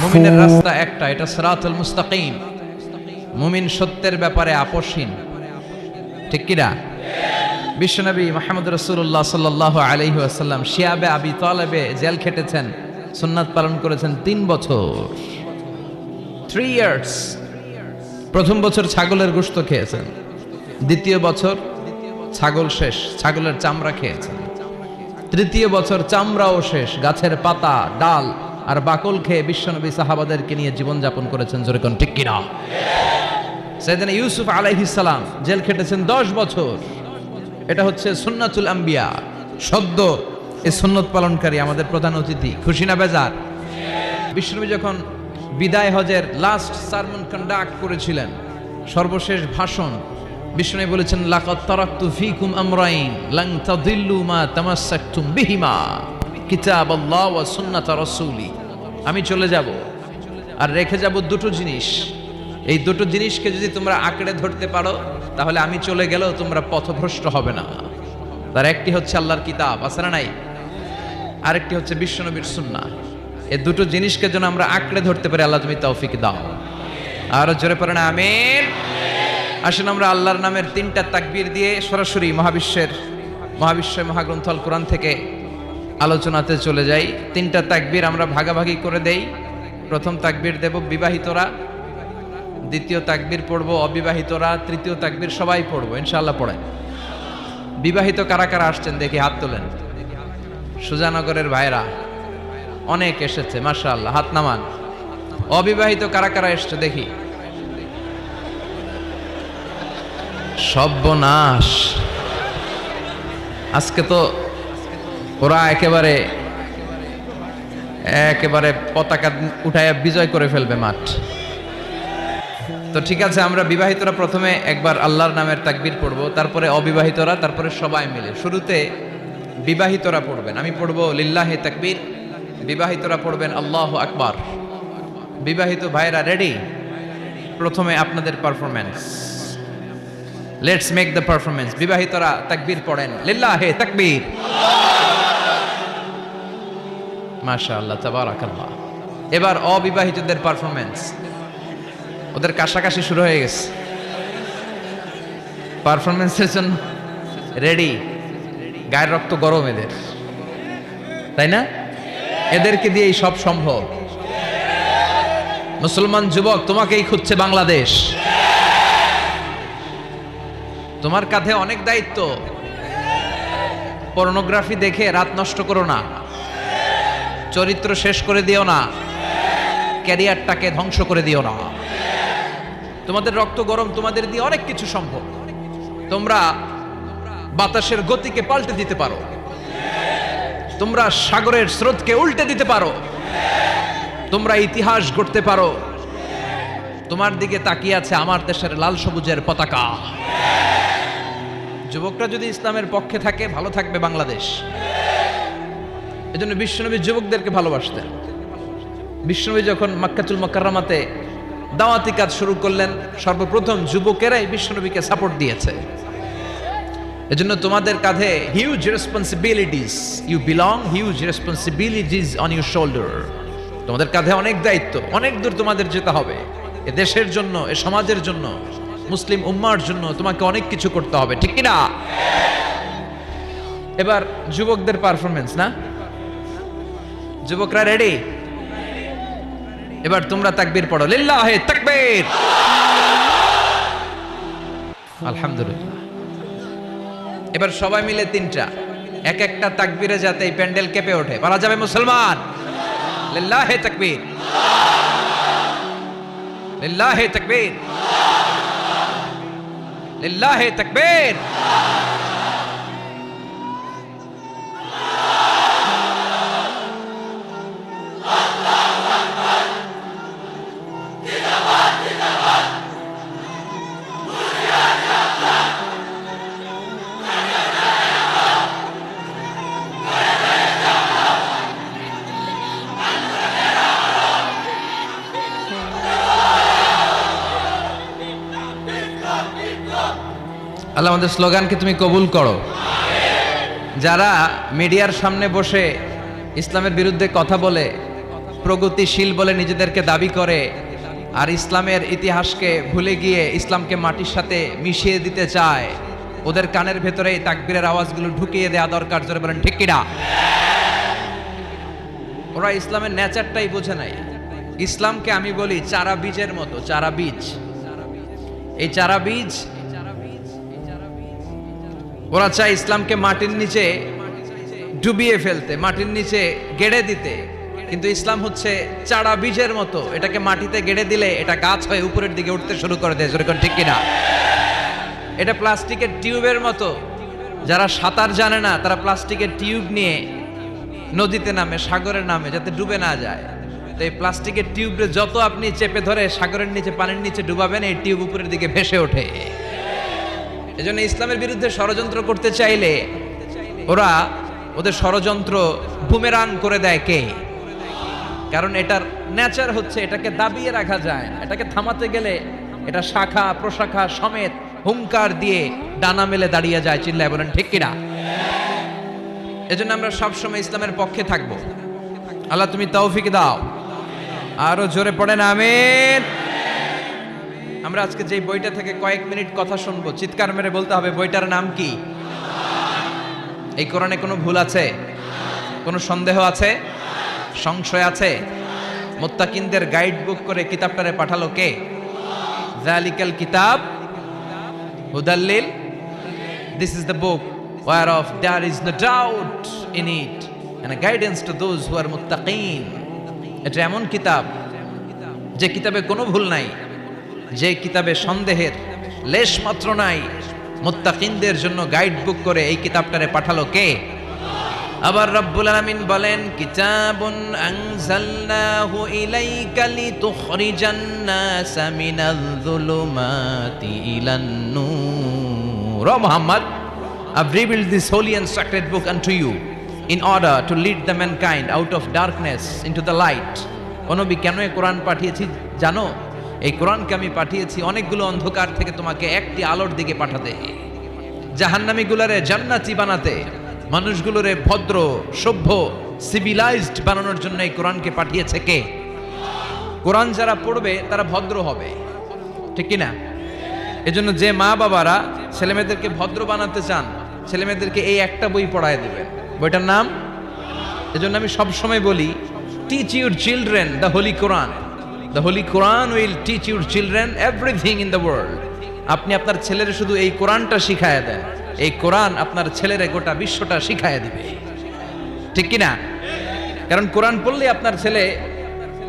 মুমিনের রাস্তা একটা, এটা সিরাতুল মুস্তাকিম। মুমিন সত্যের ব্যাপারে আপোষহীন, ঠিক কি না? বিশ্বনবী মুহাম্মদ রাসূলুল্লাহ সাল্লাল্লাহু আলাইহি ওয়াসাল্লাম শিয়াবে আবি তালেবে জেল খেটেছেন, সুন্নাত পালন করেছেন 3 বছর, 3 ইয়ার্স। প্রথম বছর ছাগলের গোশত খেয়েছেন, দ্বিতীয় বছর ছাগল শেষ, ছাগলের চামড়া খেয়েছেন, তৃতীয় বছর চামড়াও শেষ, গাছের পাতা, ডাল আর বাকল খেয়ে বিশ্বনবী সাহাবাদেরকে নিয়ে জীবনযাপন করেছেন। জোরে কোন ঠিক কিনা? সাইয়েদনা ইউসুফ আলাইহিস সালাম জেল খেটেছেন 10 বছর। এটা হচ্ছে সুন্নাতুল আম্বিয়া, সদ্য এই সুন্নত পালনকারী আমাদের প্রধান অতিথি। খুশি না বেজার? বিশ্বনবী যখন বিদায় হজের লাস্ট সারমন কন্ডাক্ট করেছিলেন, সর্বশেষ ভাষণ, বিশ্বনবী বলেছেন লাকাদ তারাকতু ফীকুম আমরাইন লান তাদিল্লু মা তামাসসাকতুম বিহিমা কিতাবাল্লাহ ওয়া সুন্নাত রাসূলি। আমি চলে যাব আর রেখে যাব দুটো জিনিস, এই দুটো জিনিসকে যদি তোমরা আঁকড়ে ধরতে পারো তাহলে আমি চলে গেলেও তোমরা পথভ্রষ্ট হবে না। তার একটি হচ্ছে আল্লাহর কিতাব, আছে না নাই? আরেকটি হচ্ছে বিশ্বনবীর সুন্নাহ। এই দুটো জিনিসকে যেন আমরা আঁকড়ে ধরতে পারি, আল্লাহ তুমি তৌফিক দাও। আর জোরে পড়েন আমিন। আসুন আমরা আল্লাহর নামের 3টা তাকবীর দিয়ে সরাসরি মহাবিশ্বের মহাগ্রন্থ আল কোরআন থেকে আলোচনাতে চলে যাই। 3টা তাকবীর আমরা ভাগাভাগি করে দেই। প্রথম তাকবীর দেব বিবাহিতরা, দ্বিতীয় তাকবীর পড়বো অবিবাহিতরা, তৃতীয় তাকবীর সবাই পড়বো ইনশাআল্লাহ। পড়েন। বিবাহিত কারা কারা আসছেন দেখি, হাত তোলেন। সুজানগরের ভাইরা অনেক এসেছে, মাশাআল্লাহ, হাত নামান। অবিবাহিত কারা কারা এসছে দেখি। সর্বনাশ, আজকে তো ওরা একেবারে পতাকা উঠায় বিজয় করে ফেলবে মাঠ। তো ঠিক আছে, আমরা বিবাহিতরা প্রথমে একবার আল্লাহর নামের তাকবীর পড়বো, তারপরে অবিবাহিতরা, তারপরে সবাই মিলে। শুরুতে বিবাহিতরা পড়বেন, আমি পড়বো লিল্লাহি তাকবীর, বিবাহিতরা পড়বেন আল্লাহু আকবার। বিবাহিত ভাইরা রেডি? প্রথমে আপনাদের performance, let's make the performance. বিবাহিতরা তাকবীর পড়েন, লিল্লাহি তাকবীর। মাশাআল্লাহ, তাবারাকাল্লাহ। এবার অবিবাহিতদের পারফরম্যান্স, ওদের কাশাকাশি শুরু হয়ে গেছে। পারফরমেন্সের জন্য রেডি? গায়ের রক্ত গরম এদের, তাই না? এদেরকে দিয়েই সব সম্ভব। মুসলমান যুবক, তোমাকেই খুঁজছে বাংলাদেশ। তোমার কাঁধে অনেক দায়িত্ব। পর্নোগ্রাফি দেখে রাত নষ্ট করো না, চরিত্র শেষ করে দিও না, ক্যারিয়ারটাকে ধ্বংস করে দিও না। তোমাদের রক্ত গরম, তোমাদের দিয়ে অনেক কিছু সম্ভব। তোমরা বাতাসের গতিকে পাল্টে দিতে পারো, তোমরা সাগরের স্রোতকে উল্টে দিতে পারো, তোমরা ইতিহাস গড়তে পারো। তোমার দিকে তাকিয়ে আছে আমার দেশের লাল সবুজের পতাকা। যুবকরা যদি ইসলামের পক্ষে থাকে, ভালো থাকবে বাংলাদেশ। এজন্য বিশ্বনবী যুবকদেরকে ভালোবাসতেন। বিশ্বনবী যখন মক্কাতুল মুকাররমাতে দাওয়াতি কাজ শুরু করলেন, সর্বপ্রথম যুবকেরাই বিশ্বনবীকে সাপোর্ট দিয়েছে। এজন্য তোমাদের কাঁধে huge responsibilities, you belong huge responsibilities on your shoulder. তোমাদের কাঁধে অনেক দায়িত্ব, অনেক দূর তোমাদের যেতে হবে। এ দেশের জন্য, এ সমাজের জন্য, মুসলিম উম্মার জন্য তোমাকে অনেক কিছু করতে হবে, ঠিক কি না? এবার যুবকদের পারফরমেন্স না? যুবকরা রেডি? এবার তোমরা তাকবীর পড়ো, লিল্লাহি তাকবীর। আলহামদুলিল্লাহ। এবার সবাই মিলে 3টা, এক একটা তাকবীরে যাতে এই প্যান্ডেল কেঁপে ওঠে। পারা যাবে মুসলমান? লিল্লাহি তাকবীর, লিল্লাহি তাকবীর, লিল্লাহি তাকবীর। আল্লাহ আমাদের স্লোগানকে তুমি কবুল করো। যারা মিডিয়ার সামনে বসে ইসলামের বিরুদ্ধে কথা বলে প্রগতিশীল বলে নিজেদেরকে দাবি করে আর ইসলামের ইতিহাসকে ভুলে গিয়ে ইসলামকে মাটির সাথে মিশিয়ে দিতে চায়, ওদের কানের ভেতরে এই তাকবীরের আওয়াজগুলো ঢুকিয়ে দেওয়া দরকার। জোরে বলেন ঠিক কিনা? ওরা ইসলামের নেচারটাই বোঝে নাই। ইসলামকে আমি বলি চারা বীজের মতো, চারা বীজ। এই চারা বীজ ওরা চায় ইসলামকে মাটির নিচে ডুবিয়ে ফেলতে, মাটির নিচে গেড়ে দিতে, কিন্তু ইসলাম হচ্ছে চারা বীজের মতো। এটাকে মাটিতে গেড়ে দিলে এটা গাছ হয়ে উপরের দিকে উঠতে শুরু করে দেয়। যেরকম ঠিক কিনা? এটা প্লাস্টিকের টিউবের মতো। যারা সাঁতার জানে না তারা প্লাস্টিকের টিউব নিয়ে নদীতে নামে, সাগরের নামে, যাতে ডুবে না যায়। তো এই প্লাস্টিকের টিউবে যত আপনি চেপে ধরে সাগরের নিচে, পানির নিচে ডুবাবেন, এই টিউব উপরের দিকে ভেসে ওঠে। এজন্য ইসলামের বিরুদ্ধে ষড়যন্ত্র করতে চাইলে ওরা ওদের ষড়যন্ত্র বুমেরাং করে দেয়। কে? কারণ এটার নেচার হচ্ছে এটাকে দাবিয়ে রাখা যায় না। এটাকে থামাতে গেলে এটা শাখা প্রশাখা সমেত হুঙ্কার দিয়ে ডানা মেলে দাঁড়িয়ে যায়। চিল্লায় বলেন ঠিক কিনা? এজন্য আমরা সবসময় ইসলামের পক্ষে থাকবো। আল্লাহ তুমি তৌফিক দাও। আরো জোরে পড়েন আমিন। আমরা আজকে যে বইটা থেকে কয়েক মিনিট কথা শুনবো, চিৎকার মেরে বলতে হবে বইটার নাম কি? এই কোরআনে কোনো ভুল আছে? কোনো সন্দেহ আছে? সংশয় আছে? মুত্তাকিনদের গাইড বুক করে কিতাবটারে পাঠালো কে? যালিকাল কিতাব হুদাল্লিল, this is the book whereof there is no doubt in it and a guidance to those who are muttaqin. এটা এমন কিতাব যে কিতাবে কোনো ভুল নাই, যে কিতাবে সন্দেহের লেশ মাত্র নাই। মুত্তাকিনদের জন্য গাইড বুক করে এই কিতাবটারে পাঠালো কে? আবার রব্বুল আলামিন বলেন, কিতাবুন আনজালনাহু ইলাইকা লিতুখরিজান নাসা মিনাল যুলুমাতি ইলান নূর। ও Muhammad, I've revealed this holy and sacred book unto you in order to lead the mankind out of darkness into the light. ও নবী, কেন এই কোরআন পাঠিয়েছি জানো? এই কোরআনকে আমি পাঠিয়েছি অনেকগুলো অন্ধকার থেকে তোমাকে একটি আলোর দিকে পাঠাতে, জাহান্নামীগুলোরে জান্নাতি বানাতে, মানুষগুলোরে ভদ্র সভ্য সিভিলাইজড বানানোর জন্য এই কোরআনকে পাঠিয়েছে কে? কোরআন যারা পড়বে তারা ভদ্র হবে, ঠিক কি না? এজন্য যে মা বাবারা ছেলেমেয়েদেরকে ভদ্র বানাতে চান, ছেলেমেয়েদেরকে এই একটা বই পড়ায় দিবেন। বইটার নাম, এজন্য আমি সবসময় বলি, teach your children the Holi Quran. The Holi Quran will teach your children everything in the world. আপনি আপনার ছেলের শুধু এই কোরআনটা শিখায় দেন, এই কোরআন আপনার ছেলের গোটা বিশ্বটা শিখায় দিবে, ঠিক কিনা? কারণ কোরআন পড়লে আপনার ছেলে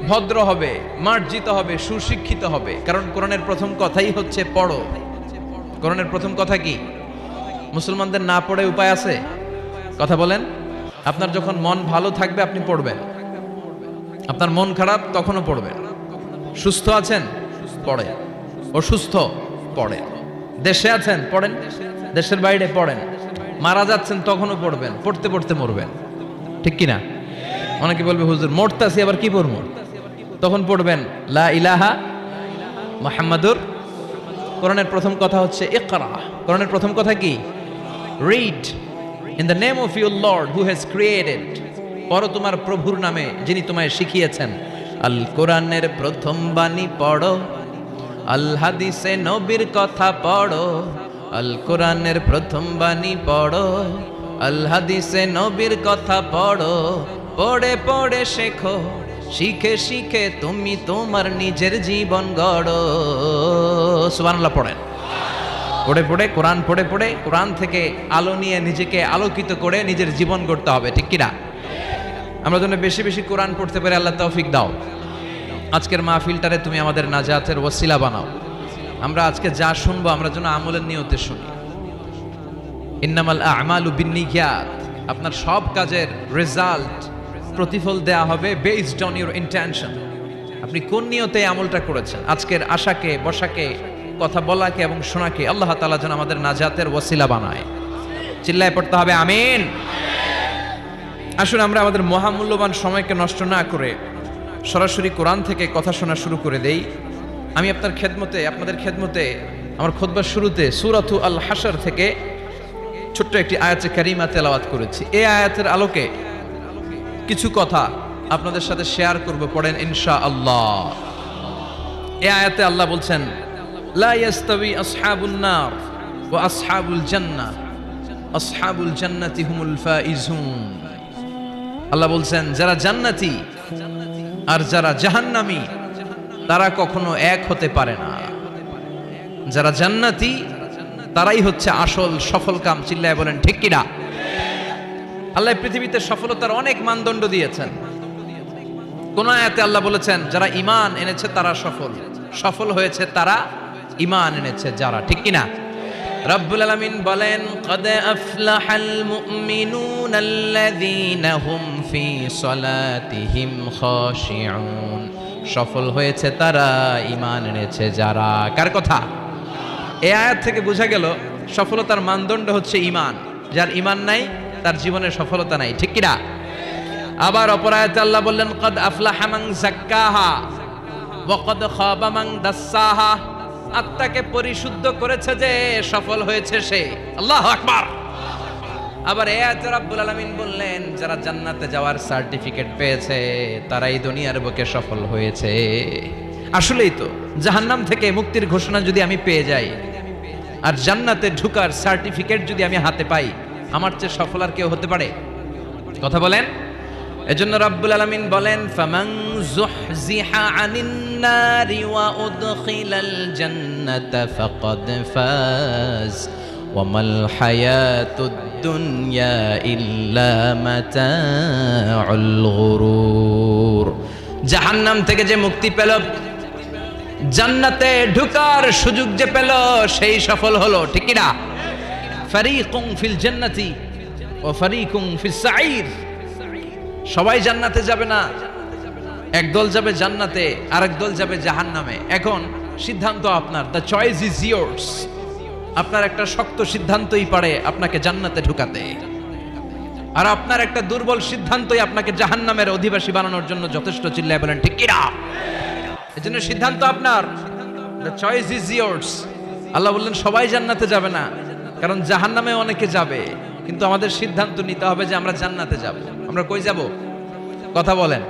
ভদ্র হবে, মার্জিত হবে, সুশিক্ষিত হবে। কারণ কোরআনের প্রথম কথাই হচ্ছে পড়ো। কোরআনের প্রথম কথা কি? মুসলমানদের না পড়ে উপায় আছে? কথা বলেন। আপনার যখন মন ভালো থাকবে আপনি পড়বেন, আপনার মন খারাপ তখনও পড়বেন। সুস্থ আছেন পড়েন, অসুস্থ পড়েন, দেশে আছেন পড়েন, দেশের বাইরে পড়েন, মারা যাচ্ছেন তখনও পড়বেন, পড়তে পড়তে মরবেন, ঠিক কিনা? অনেকে বলবে হুজুর মরতাছি আবার কি পড়বো? তখন পড়বেন লা ইলাহা মুহাম্মাদুর। কোরআনের প্রথম কথা হচ্ছে ইকরা। কোরআনের প্রথম কথা কি? Read in the name of your Lord who has created. পড়ো তোমার প্রভুর নামে যিনি তোমায় শিখিয়েছেন। আল কোরআনের প্রথম বাণী পড়ো, আল হাদিসে নবীর কথা পড়ো। আল কোরআনের প্রথম বাণী পড়ো, আল হাদিসে নবীর কথা পড়ো। পড়ে পড়ে শেখো, শিখে শিখে তুমি তোমার নিজের জীবন গড়ো। সুবহানাল্লাহ পড়েন। পড়ে পড়ে কোরআন পড়ে পড়ে কোরআন থেকে আলো নিয়ে নিজেকে আলোকিত করে নিজের জীবন গড়তে হবে, ঠিক কিনা? আমরা যেন বেশি বেশি কোরআন পড়তে পারি, আল্লাহ তৌফিক দাও। আজকের মাহফিলটারে তুমি আমাদের নাজাতের ওসিলা বানাও। আমরা আজকে যা শুনবো আমরা যেন আমলের নিয়তে শুনি। ইন্নামাল আমালু বিন্নিয়াত। আপনার সব কাজের রেজাল্ট, প্রতিফল দেয়া হবে বেসড অন ইউর ইন্টেনশন। আপনি কোন নিয়তে আমলটা করেছেন। আজকের আশাকে, বসাকে, কথা বলাকে এবং শোনাকে আল্লাহ তাআলা যেন আমাদের নাজাতের ওসিলা বানায়। চিল্লায় পড়তে হবে আমিন। আসুন আমরা আমাদের মহামূল্যবান সময়কে নষ্ট না করে সরাসরি কোরআন থেকে কথা শোনা শুরু করে দেই। আমি আপনার খেদমতে, আপনাদের খেদমতে আমার খুতবার শুরুতে সূরাতু আল হাশর থেকে ছোট্ট একটি আয়াতে কারিমা তেলাওয়াত করেছি। এই আয়াতের আলোকে কিছু কথা আপনাদের সাথে শেয়ার করব, পড়েন ইনশাআল্লাহ। এই আয়াতে আল্লাহ বলছেন লা ইয়াস্তাবি আসহাবুন নার ওয়া আসহাবুল জান্নাহ, আসহাবুল জান্নাতি হুমুল ফাইজুন। আল্লাহ বলছেন যারা জান্নাতি আর যারা জাহান্নামী তারা কখনো এক হতে পারে না। যারা জান্নাতি তারাই হচ্ছে আসল সফল কাম। চিল্লায় বলেন ঠিক কিনা? আল্লাহ পৃথিবীতে সফলতার অনেক মানদণ্ড দিয়েছেন। কোন আয়াতে আল্লাহ বলেছেন যারা ঈমান এনেছে তারা সফল, সফল হয়েছে তারা ঈমান এনেছে যারা, ঠিক কিনা? রব্বুল আলামিন বলেন ক্বাদ আফলাহাল মুমিনুনাল্লাযীনা হুম ফি সলাতিহিম খাশিউন। সফল হয়েছে তারা, ঈমান এনেছে যারা। কার কথা? এই আয়াত থেকে বোঝা গেল সফলতার মানদণ্ড হচ্ছে ঈমান। যার ঈমান নাই তার জীবনে সফলতা নাই, ঠিক কিনা? আবার অপর আয়াতে আল্লাহ বললেন ক্বাদ আফলাহা মান যাক্কাহা ওয়া ক্বাদ খাবা মান দাসসাহা। আত্মাকে পরিশুদ্ধ করেছে যে সফল হয়েছে সে। আল্লাহু আকবার। আবার এই আয়াতে রব্বুল আলামিন বললেন যারা জান্নাতে যাওয়ার সার্টিফিকেট পেয়েছে তারাই দুনিয়ার বুকে সফল হয়েছে। আসলেই তো জাহান্নাম থেকে মুক্তির ঘোষণা যদি আমি পেয়ে যাই আর জান্নাতে ঢোকার সার্টিফিকেট যদি আমি হাতে পাই, আমার চেয়ে সফল আর কেউ হতে পারে? কথা বলেন। এজন্য রব্বুল আলামিন বলেন ফামান যুহজিহা আনিন নারি ওয়া উদখিলাল জান্নাতা ফাকাদ ফাজ ওয়া মাল হায়াতুদ দুনিয়া ইল্লা মাতাউল গুরুর। জাহান্নাম থেকে যে মুক্তি পেল, জান্নাতে ঢোকার সুযোগ যে পেল, সেই সফল হলো, ঠিক কি না? ফারীকুন ফিল জান্নাতি ওয়া ফারীকুন ফিস সাঈর। সবাই জান্নাতে যাবে না, একদল যাবে জান্নাতে, আরেক দল যাবে জাহান্নামে। এখন সিদ্ধান্ত আপনার, দ্য চয়েস ইজ ইয়ার্স। আপনার একটা শক্ত সিদ্ধান্তই পারে আপনাকে জান্নাতে ঢুকাতে, আর আপনার একটা দুর্বল সিদ্ধান্তই আপনাকে জাহান্নামের অধিবাসী বানানোর জন্য যথেষ্ট। চিল্লায় বলেন ঠিক কিনা? এজন্য সিদ্ধান্ত আপনার, দ্য চয়েস ইজ ইয়ার্স। আল্লাহ বললেন সবাই জান্নাতে যাবে না, কারণ জাহান্নামে অনেকে যাবে, কিন্তু আমাদের সিদ্ধান্ত নিতে হবে যে আমরা জান্নাতে যাব। আমরা কই যাব? কথা বলেন।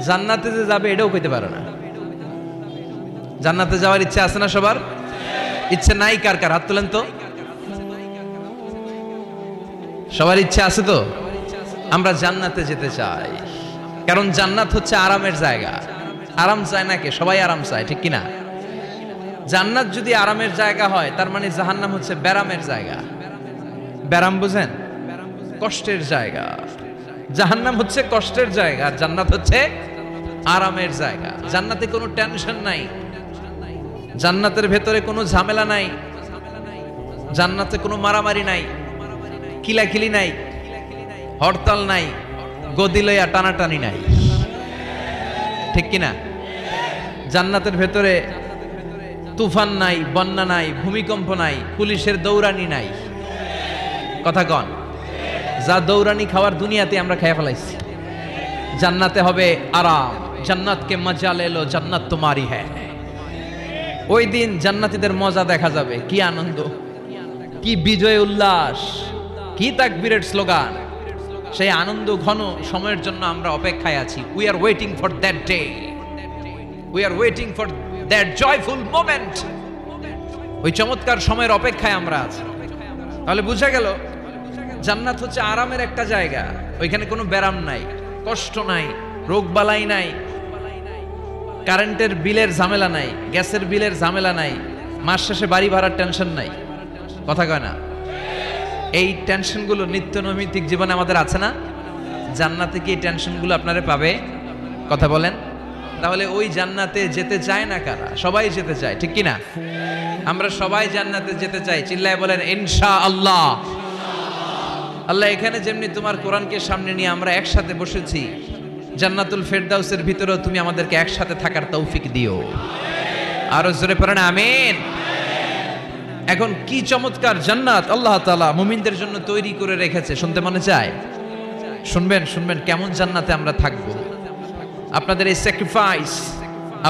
জান্নাতে যে যাবে এটাও কইতে পারে না। জান্নাতে যাওয়ার ইচ্ছা আছে না সবার? ইচ্ছে নাই কার কার? হাত তোলেন তো। সবার ইচ্ছা আছে তো? আমরা জান্নাতে যেতে চাই, কারণ জান্নাত হচ্ছে আরামের জায়গা। আরাম চায় না কে? সবাই আরাম চায়, ঠিক কিনা? জান্নাত যদি আরামের জায়গা হয়, তার মানে জাহান্নাম হচ্ছে ব্যারামের জায়গা। ব্যারাম বুঝেন? কষ্টের জায়গা। জাহান্নাম হচ্ছে কষ্টের জায়গা, আর জান্নাত হচ্ছে আরামের জায়গা। জান্নাতে কোনো টেনশন নাই, জান্নাতের ভেতরে কোনো ঝামেলা নাই, জান্নাতে কোনো মারামারি নাই, কিলাকিলি নাই, হরতাল নাই, গদি লইয়া টানাটানি নাই, ঠিক কিনা? জান্নাতের ভেতরে তুফান নাই, বন্যা নাই, ভূমিকম্প নাই, পুলিশের দৌড়ানি নাই। কথা কন। যা দৌড়ানি খাওয়ার দুনিয়াতে আমরা খেয়ে ফেলাইছি। জান্নাতে হবে আরাম। জান্নাতকে মজা লে লো, জান্নাত তোমারি হ্যায়। ওই দিন জান্নাতীদের মজা দেখা যাবে। কি আনন্দ, কি বিজয় উল্লাস, কি তাকবীরের স্লোগান। সেই আনন্দ ঘন সময়ের জন্য আমরা অপেক্ষায় আছি। We are waiting for that day, we are waiting for that joyful moment. ওই চমৎকার সময়ের অপেক্ষায় আমরা আছি। তাহলে বুঝা গেল জান্নাত হচ্ছে আরামের একটা জায়গা। ওইখানে কোনো ব্যারাম নাই, কষ্ট নাই, রোগ বালাই নাই, কারেন্টের বিলের ঝামেলা নাই, গ্যাসের বিলের ঝামেলা নাই, মাস শেষে বাড়ি ভাড়ার টেনশন নাই। কথা কয় না? এই টেনশনগুলো নিত্য নৈমিত্তিক জীবনে আমাদের আছে না? জান্নাতে কি এই টেনশনগুলো আপনারা পাবে? কথা বলেন। তাহলে ওই জান্নাতে যেতে চায় না কারা? সবাই যেতে চায়, ঠিক কি না? আমরা সবাই জান্নাতে যেতে চাই। চিল্লায় বলেন ইনশাআল্লাহ। আল্লাহ এখানে যেমনি তোমার কোরআনকে সামনে নিয়ে আমরা একসাথে বসেছি, জান্নাতুল ফেরদাউসের ভিতরেও তুমি আমাদেরকে একসাথে থাকার তৌফিক দিও। আরো জোরে পড়েন আমিন। এখন কি চমৎকার জান্নাত আল্লাহ তাআলা মুমিনদের জন্য তৈরি করে রেখেছে, শুনতে মনে চায়? শুনবেন, শুনবেন কেমন জান্নাতে আমরা থাকবো। আপনাদের এই স্যাক্রিফাইস,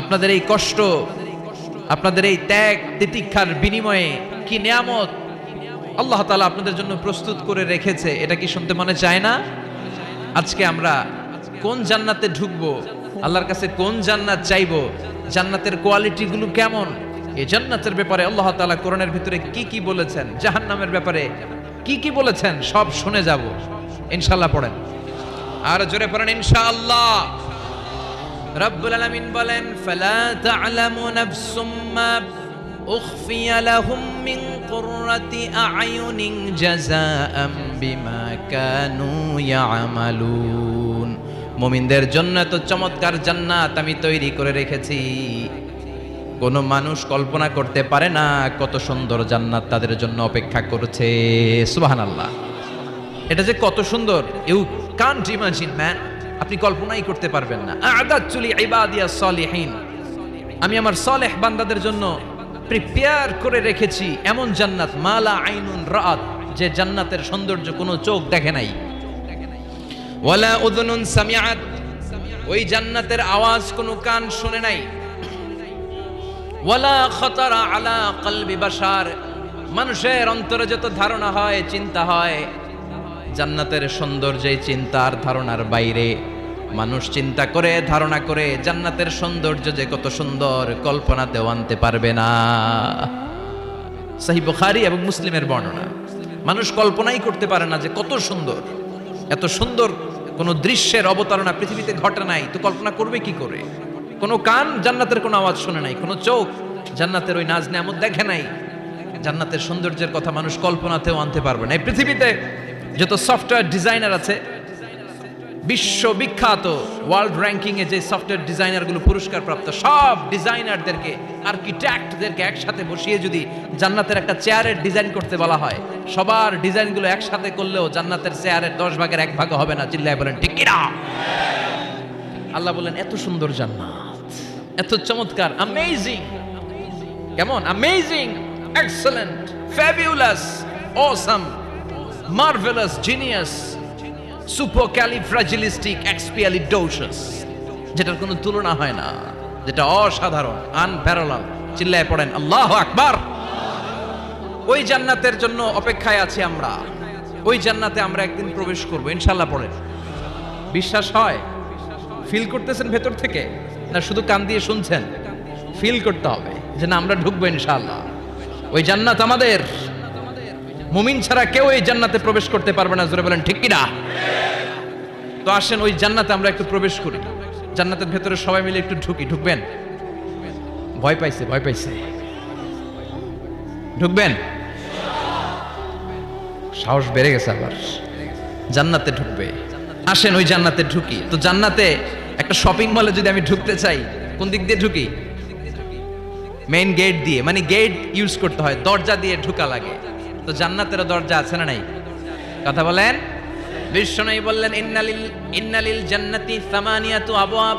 আপনাদের এই কষ্ট, আপনাদের এই ত্যাগ তিতিক্ষার বিনিময়ে কি নিয়ামত আল্লাহ তাআলা আপনাদের জন্য প্রস্তুত করে রেখেছে, এটা কি শুনতে মনে চায় না? আজকে আমরা কোন জান্নাতে ঢুকবো, আল্লাহর কাছে কোন জান্নাত চাইবো, জান্নাতের কোয়ালিটি গুলো কেমন, এই জান্নাতের ব্যাপারে আল্লাহ তাআলা কোরআনের ভিতরে কি কি বলেছেন, জাহান্নামের ব্যাপারে কি কি বলেছেন, সব শুনে যাব ইনশাআল্লাহ। পড়েন আর জোরে পড়েন ইনশাআল্লাহ। রব্বুল আলামিন বলেন, ফালা তা'লামু নাফসুম মা উখফিয়া লাহুম মিন কুররাতি আ'য়ুনিন জাযাআম বিমা কানু ইয়া'মালুন। মুমিনদের জন্য এত চমৎকার জান্নাত আমি তৈরি করে রেখেছি, কোন মানুষ কল্পনা করতে পারে না কত সুন্দর জান্নাত তাদের জন্য অপেক্ষা করছে। সুবহানাল্লাহ। এটা যে কত সুন্দর, ইউ কান্ট ইমাজিন ম্যান, আপনি কল্পনাই করতে পারবেন না। আ'দাতু লিইবাদিয়াস সালিহিন, আমি আমার সালেহ বান্দাদের জন্য প্রিপেয়ার করে রেখেছি এমন জান্নাত, মালা আইনুন রাআত, যে জান্নাতের সৌন্দর্য কোনো চোখ দেখে নাই, ওয়ালা উযুনুন সামিআত, ওই জান্নাতের আওয়াজ কোনো কান শুনে নাই, ওয়ালা খাতারা আলা কলবি বাশার, মানুষের অন্তরে যত ধারণা হয়, চিন্তা হয়, জান্নাতের সৌন্দর্যে চিন্তার ধারণার বাইরে। মানুষ চিন্তা করে, ধারণা করে জান্নাতের সৌন্দর্য যে কত সুন্দর, কল্পনাতেও আনতে পারবে না। সহিহ বুখারী এবং মুসলিমের বর্ণনা। মানুষ কল্পনাই করতে পারে না যে কত সুন্দর, এত সুন্দর কোন দৃশ্যের অবতারণা পৃথিবীতে ঘটে নাই, তো কল্পনা করবে কি করে? কোন কান জান্নাতের কোন আওয়াজ শুনে নাই, কোন চোখ জান্নাতের ওই নাজ নেয়ামত দেখে নাই, জান্নাতের সৌন্দর্যের কথা মানুষ কল্পনাতেও আনতে পারবে না। এই পৃথিবীতে যত সফটওয়্যার ডিজাইনার আছে, বিশ্ববিখ্যাত ওয়ার্ল্ড র্যাঙ্কিং এ যে সফটওয়্যার ডিজাইনার গুলো পুরস্কার প্রাপ্ত, সব ডিজাইনারদেরকে, আর্কিটেক্টদেরকে একসাথে বসিয়ে যদি জান্নাতের একটা চেয়ারের ডিজাইন করতে বলা হয়, সবার ডিজাইনগুলো একসাথে করলেও জান্নাতের চেয়ারের 10 ভাগের 1 ভাগ হবে না। চিল্লায় বলেন ঠিক কিনা? আল্লাহ বলেন এত সুন্দর জান্নাত, এত চমৎকার, অ্যামেজিং। কেমন? Amazing, excellent, fabulous, awesome, marvelous, genius, supercalifragilisticexpialidocious, যেটার কোনো তুলনা হয় না, যেটা অসাধারণ, আনপ্যারালাল। চিল্লায় পড়েন আল্লাহু আকবার। ওই জান্নাতের জন্য অপেক্ষায় আছি আমরা, ওই জান্নাতে আমরা একদিন প্রবেশ করব ইনশাআল্লাহ। পড়েন। বিশ্বাস হয়? ফিল করতেছেন ভেতর থেকে, না শুধু কান দিয়ে শুনছেন? ফিল করতে হবে যে না, আমরা ঢুকবো ইনশাআল্লাহ। ওই জান্নাত আমাদের, মুমিন ছাড়া কেউ এই জান্নাতে প্রবেশ করতে পারবে না। জোরে বলেন ঠিক কিনা? তো আসেন ওই জান্নাতে আমরা একটু প্রবেশ করি, জান্নাতের ভেতরে সবাই মিলে একটু ঢুকি। ঢুকবেন? ভয় পাইছে, ভয় পাইছে। ঢুকবেন? সাহস বেড়ে গেছে আবার, জান্নাতে ঢুকবে। আসেন ওই জান্নাতে ঢুকি। তো জান্নাতে একটা শপিং মলে যদি আমি ঢুকতে চাই, কোন দিক দিয়ে ঢুকি? মেইন গেট দিয়ে, মানে গেট ইউজ করতে হয়, দরজা দিয়ে ঢুকা লাগে। তো জান্নাতের দরজা আছে না নাই? কথা বলেন। বিশ্বনবী বললেন, ইন্নালিল জান্নাতি সামানিয়াতু আবওয়াব,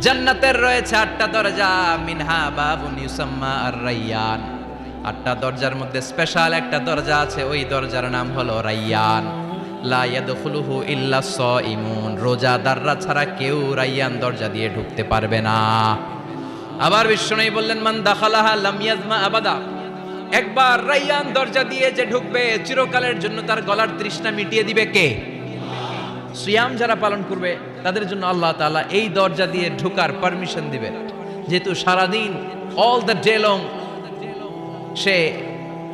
জান্নাতের রয়েছে 8টা দরজা, মিনহা বাবুন ইউসাম্মা আর-রায়্যান। 8টা দরজার মধ্যে স্পেশাল একটা দরজা আছে, ওই দরজার নাম হলো রায়্যান। লা ইয়াদখুলুহু ইল্লা সাইমুন, রোজাদাররা ছাড়া কেউ রায়্যান দরজা দিয়ে ঢুকতে পারবে না। আবার বিশ্বনবী বললেন, মান দাখালাহা লাম ইয়াজমা আবাদা, একবার রায়্যান দরজা দিয়ে যে ঢুকবে, চিরকালের জন্য তার গলার তৃষ্ণা মিটিয়ে দিবে কে? সিয়াম যারা পালন করবে তাদের জন্য আল্লাহ তাআলা এই দরজা দিয়ে ঢোকার পারমিশন দিবেন। যেহেতু সারাদিন অল দ্য ডে লং সে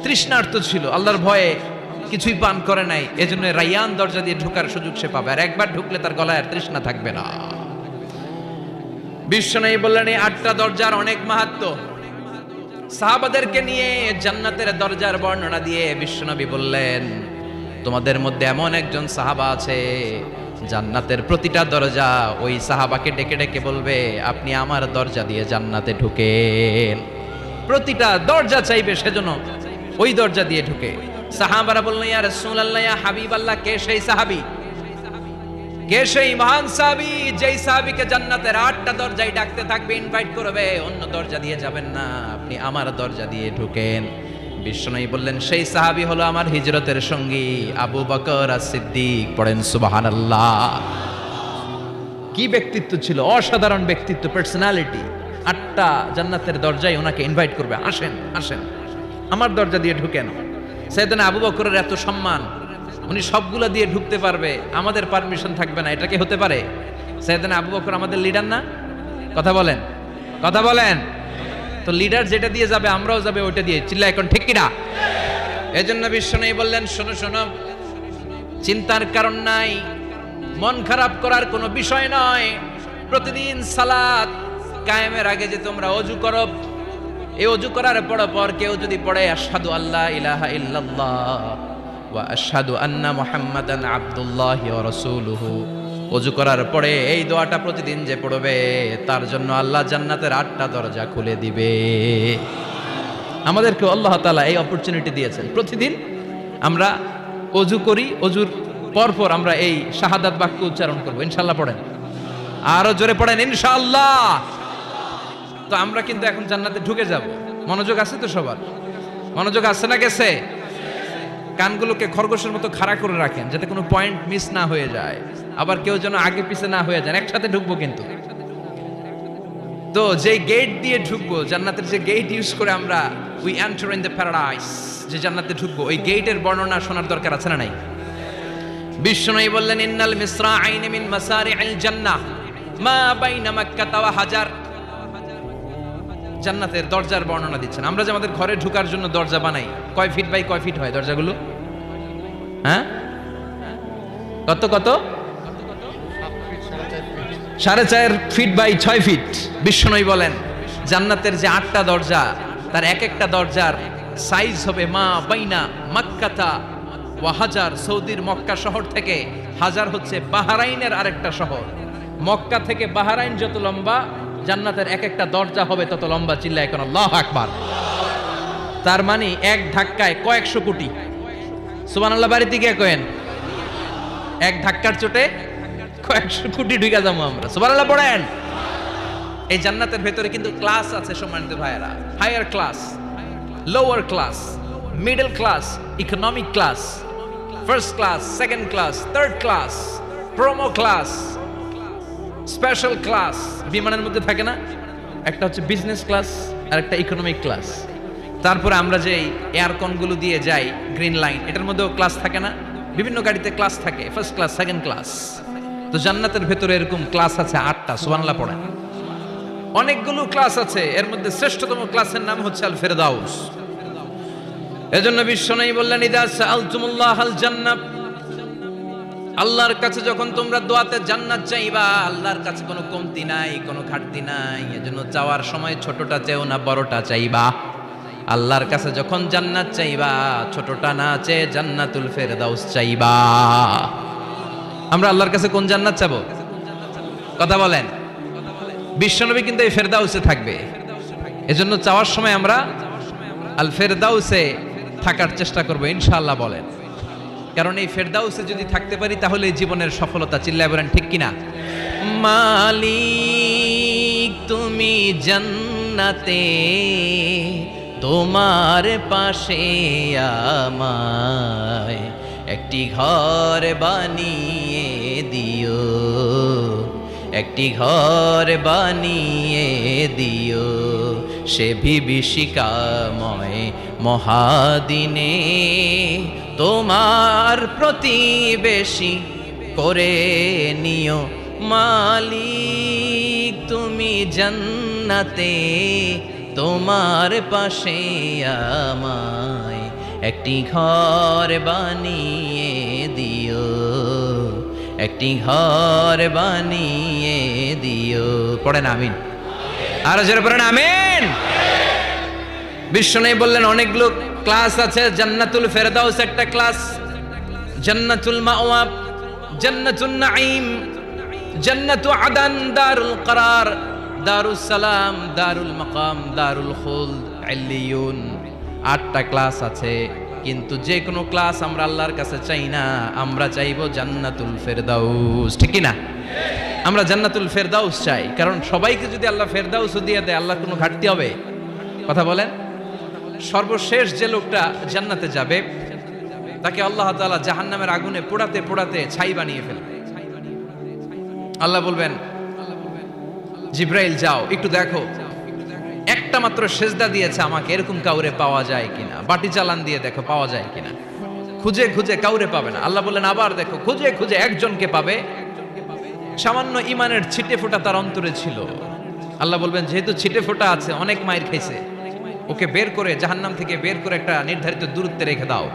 তৃষ্ণার্ত ছিল, আল্লাহর ভয়ে কিছুই পান করে নাই, এজন্য রায়্যান দরজা দিয়ে ঢোকার সুযোগ সে পাবে। আর একবার ঢুকলে তার গলায় আর তৃষ্ণা থাকবে না। বিশ্বনবী বললেন, এই 8টা দরজার অনেক মাহাত্ম্য। সাহাবাদেরকে নিয়ে জান্নাতের দরজার বর্ণনা দিয়ে বিশ্বনবী বললেন, তোমাদের মধ্যে এমন একজন সাহাবা আছে, জান্নাতের প্রতিটা দরজা ওই সাহাবাকে ডেকে ডেকে বলবে, আপনি আমার দরজা দিয়ে জান্নাতে ঢুকেন। প্রতিটা দরজা চাইবে সেজন্য ওই দরজা দিয়ে ঢুকে। সাহাবারা বললেন, ইয়া রাসূলুল্লাহ, ইয়া হাবিবাল্লাহ, কে সেই সাহাবী? কে সেই মহান সাহাবী যেই সাহাবীকে জান্নাতের 8টা দরজায় ডাকতে থাকবে, ইনভাইট করবে, অন্য দরজা দিয়ে যাবেন না, আপনি আমার দরজা দিয়ে ঢুকেন। বিশ্বনবী বললেন, সেই সাহাবী হলো আমার হিজরতের সঙ্গী আবু বকর as-সিদ্দিক। পড়েন সুবহানাল্লাহ। কি ব্যক্তিত্ব ছিল, অসাধারণ ব্যক্তিত্ব, পার্সোনালিটি। 8টা জান্নাতের দরজায় ওনাকে ইনভাইট করবে, আসেন আসেন আমার দরজা দিয়ে ঢুকেন। সাইয়েদনা আবু বকরের এত সম্মান, উনি সবগুলা দিয়ে ঢুকতে পারবে, আমাদের পারমিশন থাকবে না, এটা কি হতে পারে? সাইয়েদনা আবু বকর আমাদের লিডার না? কথা বলেন, কথা বলেন। তো লিডার যেটা দিয়ে যাবে আমরাও যাবে ওইটা দিয়ে, চিল্লা এখন ঠিক কিনা? এজন্য বিশ্বনবী বললেন, শোনো শোনো, চিন্তার কারণ নাই, মন খারাপ করার কোনো বিষয় নয়। প্রতিদিন সালাত কায়েমের আগে যে তোমরা ওযু করো, এই ওযু করার পর কেউ যদি পড়ে আশহাদু আল্লা ইলাহা ইল্লাল্লাহ ওয়া আশহাদু আন্না মুহাম্মাদান আবদুল্লাহি ওয়া রাসূলুহু, ওযু করার পরে এই দোয়াটা প্রতিদিন যে পড়বে তার জন্য আল্লাহ জান্নাতের 8টা দরজা খুলে দিবে। আমাদেরকে আল্লাহ তাআলা এই অপরচুনিটি দিয়েছেন, প্রতিদিন আমরা ওযু করি, ওযুর পরপর আমরা এই শাহাদাত বাক্য উচ্চারণ করব। ইনশাআল্লাহ পড়েন, আরো জোরে পড়েন ইনশাআল্লাহ। তো আমরা কিন্তু এখন জান্নাতে ঢুকে যাব। মনোযোগ আছে তো সবার? মনোযোগ আছে না গেছে? কানগুলোকে খরগোশের মতো খাড়া করে রাখেন যাতে কোনো পয়েন্ট মিস না হয়ে যায়, আবার কেউ যেন আগে পিছে না হয়ে যায়। একসাথে ঢুকবো কিন্তু। তো যে গেট দিয়ে ঢুকবো, জান্নাতের যে গেট ইউজ করে আমরা we enter in the paradise, যে জান্নাতে ঢুকবো, ওই গেটের বর্ণনা শোনার দরকার আছে না নাই? বিশ্বনবী বললেন, ইন্নাল মিসরাআইন মিন মাসারি'আল জান্নাহ মা বাইনা মাক্কাহ ওয়া হাজার। জান্নাতের দরজার বর্ণনা দিচ্ছেন। আমরা যে আমাদের ঘরে ঢোকার জন্য দরজা বানাই, কয় ফিট বাই কয় ফিট হয় দরজাগুলো? হ্যাঁ, কত কত? 4.5 ফিট বাই 6 ফিট। বিশ্বনবী বলেন, জান্নাতের যে 8টা দরজা, তার এক একটা দরজার সাইজ হবে মা বাইনা মাক্কাহ ওয়া হাজার। সৌদির মক্কা শহর থেকে হাজার হচ্ছে বাহরাইনের আরেকটা শহর। মক্কা থেকে বাহরাইন যত লম্বা, জান্নাতের এক একটা দরজা হবে তত লম্বা। চিল্লায় এখন আল্লাহু আকবার। তার মানে এক ধাক্কায় কয়েকশো কোটি। সুবহানাল্লাহ বাড়িতে গিয়ে কয়েন, এক ধাক্কার চোটে কয়েকশো কোটি ঢুকে যাবো আমরা। সুবহানাল্লাহ পড়েন। এই জান্নাতের ভেতরে কিন্তু ক্লাস আছে সম্মানিত ভাইয়েরা, higher class, lower class, middle class, economic class, first class, second class, third class, promo class, special class. বিমানের মধ্যে থাকে না, একটা হচ্ছে বিজনেস ক্লাস আর একটা ইকোনমিক ক্লাস। তারপরে আমরা যে এয়ারকনগুলো দিয়ে যাই গ্রিন লাইন, এটার মধ্যেও ক্লাস থাকে না? বিভিন্ন গাড়িতে ক্লাস থাকে, ফার্স্ট ক্লাস, সেকেন্ড ক্লাস। তো জান্নাতের ভেতরে এরকম ক্লাস আছে 8টা। সুবহানাল্লাহ পড়েন। অনেকগুলো ক্লাস আছে, এর মধ্যে শ্রেষ্ঠতম ক্লাসের নাম হচ্ছে আল ফেরদাউস। এজন্য বিশ্বনবী বললেন, ইদা সাআলতুমুল্লাহ আল জান্নাহ, আল্লাহর কাছে যখন তোমরা দোয়াতে জান্নাত চাইবা, আল্লাহর কাছে কোনো কমতি নাই, কোনো ঘাটতি নাই। এজন্য চাওয়ার সময় ছোটটা চেও না, বড়টা চাইবা। আল্লাহর কাছে যখন জান্নাত চাইবা, ছোটটা না চেয়ে জান্নাতুল ফেরদাউস চাইবা। আমরা আল্লাহর কাছে কোন জান্নাত চাবো? কথা বলেন। বিশ্বনবী কিন্তু এই ফেরদাউসে থাকবে, এজন্য চাওয়ার সময় আমরা আল ফেরদাউসে থাকার চেষ্টা করবো ইনশাআল্লাহ বলেন। কারণ এই ফেরদাউসে যদি থাকতে পারি তাহলে জীবনের সফলতা। চিল্লায় বলেন ঠিক কিনা? মালিক তুমি জান্নাতে, তোমার পাশে আমায় একটি ঘর বানিয়ে দিও, একটি ঘর বানিয়ে দিও, সে বিভীষিকাময় মহাদিনে তোমার প্রতিবেশী করে নিও। মালিক তুমি জান্নাতে, তোমার পাশে আমায় একটি ঘর বানিয়ে দিও, একটি ঘর বানিয়ে দিও। পড়েন আমিন। আর জোরে পড়েন আমিন। বিশ্বনবী বললেন, অনেকগুলো ক্লাস আছে। জান্নাতুল ফেরদাউস একটা ক্লাস, জান্নাতুল মাওয়া, জান্নাতুন নাঈম, জান্নাতু আদান, দারুল করার, দারুস সালাম, দারুল মাকাম, দারুল খুলদ, ইল্লিয়ুন। 8টা ক্লাস আছে, কিন্তু যে কোনো ক্লাস আমরা আল্লাহর কাছে চাই না, আমরা চাইবো জান্নাতুল ফেরদাউস। ঠিক না? আমরা জান্নাতুল ফেরদাউস চাই, কারণ সবাইকে যদি আল্লাহ ফেরদাউস দিয়ে দেয়, আল্লাহর কোনো ঘাটতি হবে? কথা বলেন। সর্বশেষ যে লোকটা জান্নাতে যাবে, তাকে আল্লাহ তাআলা জাহান্নামের আগুনে পোড়াতে পোড়াতে ছাই বানিয়ে ফেলবে। আল্লাহ বলবেন, জিব্রাইল যাও একটু দেখো, একটা মাত্র সেজদা দিয়েছে আমাকে, এরকম কাউরে পাওয়া যায় কিনা। বাটি চালান দিয়ে দেখো পাওয়া যায় কিনা। খুঁজে খুঁজে কাউরে পাবে না। আল্লাহ বললেন আবার দেখো, খুঁজে খুঁজে একজনকে পাবে, সামান্য ইমানের ছিটে ফোঁটা তার অন্তরে ছিল। আল্লাহ বলবেন যেহেতু ছিটে ফোঁটা আছে, অনেক মায়ের খাইছে, ওকে বের করে জাহান্নাম থেকে বের করে একটা নির্ধারিত দূরত্বে রেখে দাও,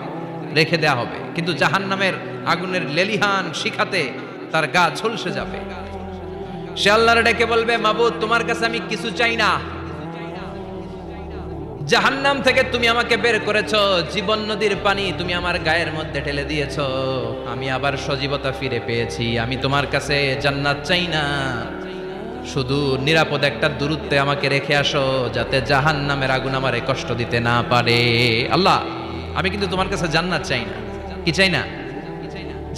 রেখে দেয়া হবে। কিন্তু জাহান্নামের আগুনের লেলিহান শিখাতে তার গা ঝলসে যাবে। সে আল্লাহর ডেকে বলবে, মাবুদ তোমার কাছে আমি কিছু চাই না, জাহান্নাম থেকে তুমি আমাকে বের করেছো, জীবন নদীর পানি তুমি আমার গায়ের মধ্যে ঢেলে দিয়েছো, আমি আবার সজীবতা ফিরে পেয়েছি, আমি তোমার কাছে জান্নাত চাই না, শুধু নিরাপদ একটা দূরত্বে আমাকে রেখে আসো, যাতে জাহান্নামের আগুন আমারে কষ্ট দিতে না পারে। আল্লাহ আমি কিন্তু তোমার কাছে জান্নাত চাই না। কি চাই না?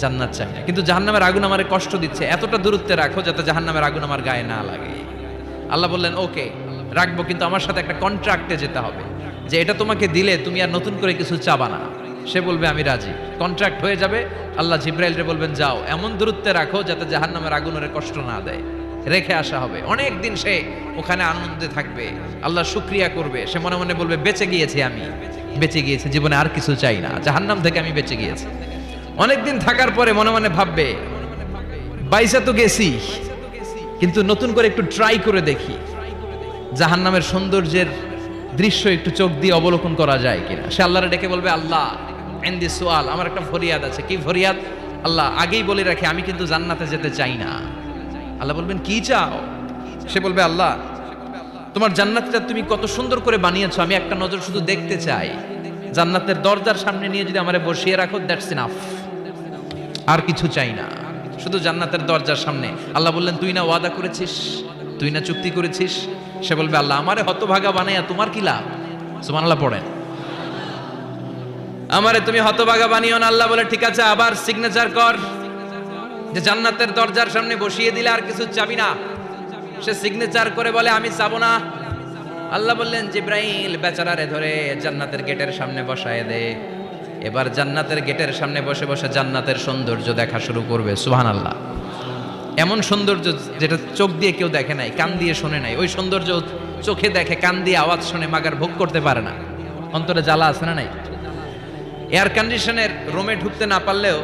জান্নাত চাই না, কিন্তু জাহান্নামের আগুন আমারে কষ্ট দিচ্ছে, এতটা দূরত্বে রাখো যাতে জাহান্নামের আগুন আমার গায়ে না লাগে। আল্লাহ বললেন ওকে রাখবো, কিন্তু আমার সাথে একটা কন্ট্রাক্টে যেতে হবে, যে এটা তোমাকে দিলে তুমি আর নতুন করে কিছু চাবা না। সে বলবে আমি রাজি, কন্ট্রাক্ট হয়ে যাবে। আল্লাহ জিব্রাইলকে বলবেন যাও এমন দূরত্বে রাখো যাতে জাহান্নামের আগুনের কষ্ট না দেয়, রেখে আসা হবে। অনেক দিন সে ওখানে আনন্দে থাকবে, আল্লাহ শুকরিয়া করবে, সে মনে মনে বলবে বেঁচে গিয়েছি, আমি বেঁচে গিয়েছি, জীবনে আর কিছু চাই না, জাহান্নাম থেকে আমি বেঁচে গিয়েছি। অনেকদিন থাকার পরে মনে মনে ভাববে বাইসা তো গেছি, কিন্তু নতুন করে একটু ট্রাই করে দেখি জাহান্নামের সৌন্দর্যের দৃশ্য একটু চোখ দিয়ে অবলোকন করা যায় কিনা। সে আল্লাহরে ডেকে বলবে আল্লাহ ইনদি সুআল, আমার একটা ফরিয়াদ আছে। কি ফরিয়াদ? আল্লাহ আগেই বলে রাখি আমি কিন্তু জান্নাতে যেতে চাই না। আল্লাহ বলবেন কি চাও? সে বলবে আল্লাহ তোমার জান্নাতটা তুমি কত সুন্দর করে বানিয়েছো, আমি একটা নজর শুধু দেখতে চাই, জান্নাতের দরজার সামনে নিয়ে যদি আমারে বসিয়ে রাখো, দ্যাটস ইনাফ, আর কিছু চাই না, শুধু জান্নাতের দরজার সামনে। আল্লাহ বললেন তুই না ওয়াদা করেছিস, তুই না চুক্তি করেছিস। সে বলবে আল্লাহ আমারে হতভাগা বানাইয়া তোমার কি লাভ? সুবহানাল্লাহ পড়েন। আমারে তুমি হতভাগা বানিও না। আল্লাহ বলে ঠিক আছে, আবার সিগনেচার কর যে জান্নাতের দরজার সামনে বসিয়ে দিলে আর কিছু চাবি না। সে সিগনেচার করে বলে আমি চাবো না। আল্লাহ বললেন জিব্রাইল বেচারারে ধরে জান্নাতের গেটের সামনে বসায় দে। এবার জান্নাতের গেটের সামনে বসে বসে জান্নাতের সৌন্দর্য দেখা শুরু করবে। সুবহানাল্লাহ। এমন সৌন্দর্য যেটা চোখ দিয়ে কেউ দেখে নাই, কান দিয়ে শোনে নাই, ওই সৌন্দর্য চোখে দেখে, কান দিয়ে আওয়াজ শুনে মাগার ভোগ করতে পারে না। অন্তরে জ্বালা আছে না নাই? এয়ার কন্ডিশনের রুমে ঢুকতে না পারলেও,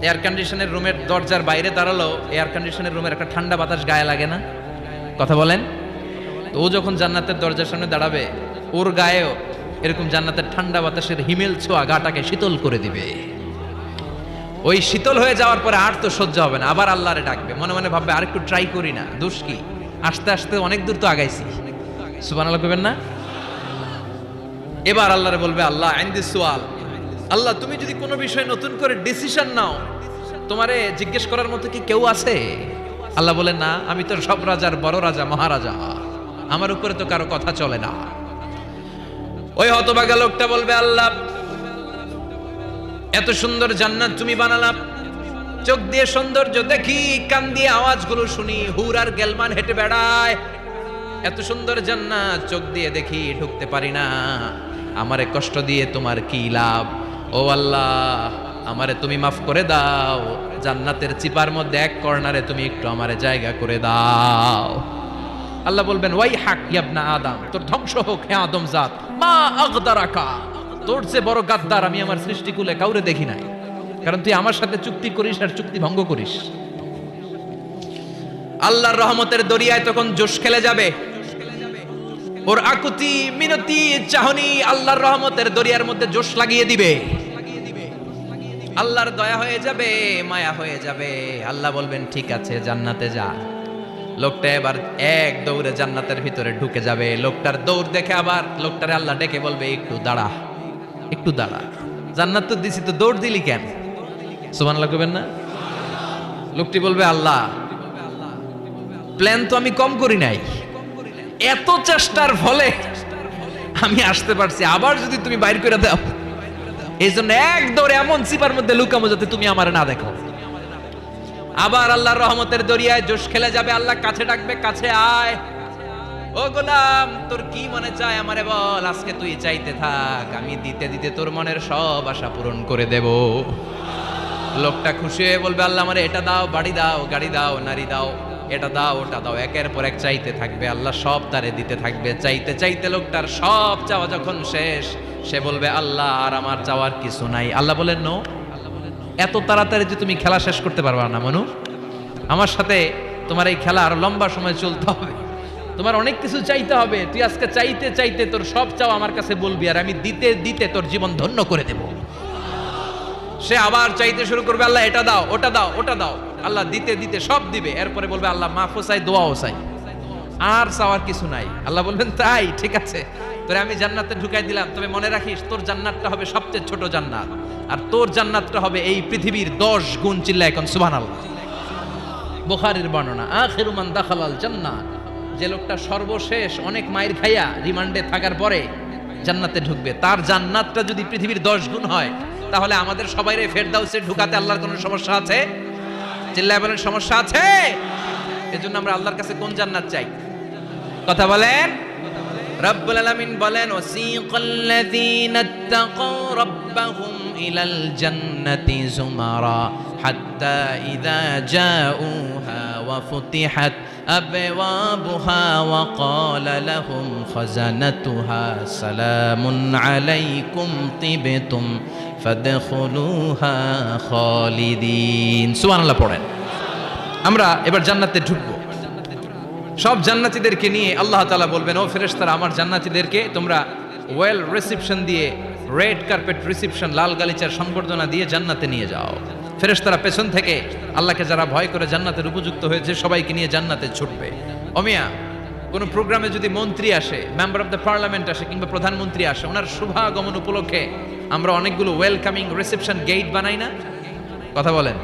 এয়ার কন্ডিশনের রুমের দরজার বাইরে দাঁড়ালো, এয়ার কন্ডিশনের রুমের একটা ঠান্ডা বাতাস গায়ে লাগে না? কথা বলেন। তো ও যখন জান্নাতের দরজার সামনে দাঁড়াবে, ওর গায়েও এরকম জান্নাতের ঠান্ডা বাতাসের হিমেল ছোঁয়া গাটাকে শীতল করে দিবে। ওই শীতল হয়ে যাওয়ার পরে আর তো সহ্য হবে না, আবার আল্লাহরে ডাকবে, মনে মনে ভাববে আর একটু ট্রাই করি না, দোষ কি, আস্তে আস্তে অনেক দূর তো আগাইছি। সুবহানাল্লাহ কইবেন না? এবার আল্লাহরে বলবে আল্লাহ ইনদি সুআল, আল্লাহ তুমি যদি কোনো বিষয়ে নতুন করে ডিসিশন নাও, তোমারে জিজ্ঞেস করার মতো কি কেউ আছে? আল্লাহ বলেন না, আমি তো সব রাজার বড় রাজা, মহারাজা, আমার উপরে তো কারো কথা চলে না। ওই হতভাগা লোকটা বলবে আল্লাহ এত সুন্দর জান্নাত তুমি বানালাম, চোখ দিয়ে সৌন্দর্য দেখি, কান দিয়ে আওয়াজগুলো শুনি, হুর আর গেলমান হেঁটে বেড়ায়, এত সুন্দর জান্নাত চোখ দিয়ে দেখি, ঢুকতে পারি না, আমারে কষ্ট দিয়ে তোমার কি লাভ? ও আল্লাহ আমারে তুমি মাফ করে দাও, জান্নাতের চিপার মধ্যে এক কর্নারে তুমি একটু আমারে জায়গা করে দাও। আল্লাহ বলবেন ওয়াই হাক ইবনা আদম, তোর ধ্বংস হোক হে আদম জাত, মা আগদারাকা, তোর চেয়ে বড় গাদ্দার আমি আমার সৃষ্টিকুলে কাউরে দেখি নাই, কারণ তুই আমার সাথে চুক্তি করিস আর চুক্তি ভঙ্গ করিস। আল্লাহর রহমতের দরিয়ায় তখন জোশ খেলে যাবে, ওর আকুতি মিনতি চাহনি আল্লাহর রহমতের দরিয়ার মধ্যে জোশ লাগিয়ে দিবে। আল্লাহর দয়া হয়ে যাবে, মায়া হয়ে যাবে। আল্লাহ বলবেন ঠিক আছে জান্নাতে যা। লোকটা এবার এক দৌড়ে জান্নাতের ভিতরে ঢুকে যাবে। লোকটার দৌড় দেখে আবার লোকটারে আল্লাহ ডেকে বলবে একটু দাঁড়া, একটু দাঁড়া, জান্নাত তো দিছি, তো দৌড় দিলি কেন? সুবহানাল্লাহ কইবেন না? লোকটি বলবে আল্লাহ প্ল্যান তো আমি কম করি নাই, এত চেষ্টার ফলে আমি আসতে পারছি, আবার যদি তুমি বাইর করে দাও, এই জন্য এক দৌড়ে এমন চিপার মধ্যে লুকামো যাতে তুমি আমার না দেখো। আবার আল্লাহর রহমতের দরিয়ায় জোশ খেলে যাবে। আল্লাহ কাছে ডাকবে, কাছে আয়, ও গোলাম তোর কি মনে চায় আমারে বল, আজকে তুই চাইতে থাক, আমি দিতে দিতে তোর মনের সব আশা পূরণ করে দেব। লোকটা খুশি হয়ে বলবে আল্লাহ আমারে এটা দাও, বাড়ি দাও, গাড়ি দাও, নারী দাও, এটা দাও, ওটা দাও, একের পর এক চাইতে থাকবে। আল্লাহ সব তারে দিতে থাকবে। চাইতে চাইতে লোকটার সব চাওয়া যখন শেষ, সে বলবে আল্লাহ আর আমার চাওয়ার কিছু নাই। আল্লাহ বলেন নো, এত তাড়াতাড়ি যে তুমি খেলা শেষ করতে পারবা না মনু, আমার সাথে তোমার এই খেলা আরো লম্বা সময় চলতে হবে, তোমার অনেক কিছু চাইতে হবে। তুই আজকে চাইতে চাইতে তোর সব চাও আমার কাছে বলবি, আর আমি দিতে দিতে তোর জীবন ধন্য করে দেব। সে আবার চাইতে শুরু করবে, আল্লাহ এটা দাও, ওটা দাও, ওটা দাও। আল্লাহ দিতে দিতে সব দিবে। এরপরে বলবে আল্লাহ মাফও চাই, দোয়াও চাই, আর চাওয়ার কিছু নাই। আল্লাহ বলবেন তাই, ঠিক আছে, তোরে আমি জান্নাতে ঢুকাই দিলাম, তবে মনে রাখিস তোর জান্নাতটা হবে সবচেয়ে ছোট জান্নাত, আর তোর জান্নাতটা হবে এই পৃথিবীর 10 গুণ। চিল্লায় এখন সুবহানাল্লাহ। বুখারীর বর্ণনা, আখিরু মান দাখালাল জান্নাহ, যে লোকটা সর্বশেষ অনেক মাইর খাইয়া রিমান্ডে থাকার পরে জান্নাতে ঢুকবে, তার জান্নাতটা যদি পৃথিবীর 10 গুণ হয়, তাহলে আমাদের সবাইরে ফেরদাউসে ঢুকাতে আল্লাহর কোনো সমস্যা আছে? চিল্লায় বলেন সমস্যা আছে? এজন্য আমরা আল্লাহর কাছে কোন জান্নাত চাই? কথা বলেন। রব্বুল আলামিন বলেন, ওয়াসিকাল্লাযীনা ইত্তাকাউ রাব্বাহুম ইলাল জান্নাতি যুমারা হাত্তা ইযা জাউহা ওয়া ফুতিহাত আবওয়াবুহা ওয়া ক্বালা লাহুম খাজানাতুহা সালামুন আলাইকুম তিবতুম ফাদখুলুহা খালিদিন। সুবহানাল্লাহ পড়েন। আমরা এবার জান্নাতে ঢুকবো। সব জান্নাতীদেরকে নিয়ে আল্লাহ তাআলা বলবেন, ও ফেরেশতারা, আমার জান্নাতীদেরকে তোমরা ওয়েল রিসেপশন দিয়ে, রেড কার্পেট রিসেপশন, লাল গালিচার সংবর্ধনা দিয়ে জান্নাতে নিয়ে যাও। ফেরেশতারা পেছন থেকে আল্লাহকে যারা ভয় করে জান্নাতের উপযুক্ত হয়েছে সবাইকে নিয়ে জান্নাতে ছুটবে। অমিয়া, কোনো প্রোগ্রামে যদি মন্ত্রী আসে, মেম্বার অফ দ্য পার্লামেন্ট আসে, কিংবা প্রধানমন্ত্রী আসে, ওনার শুভাগমন উপলক্ষে আমরা অনেকগুলো ওয়েলকামিং রিসেপশন গেট বানাই না? কথা বলেন।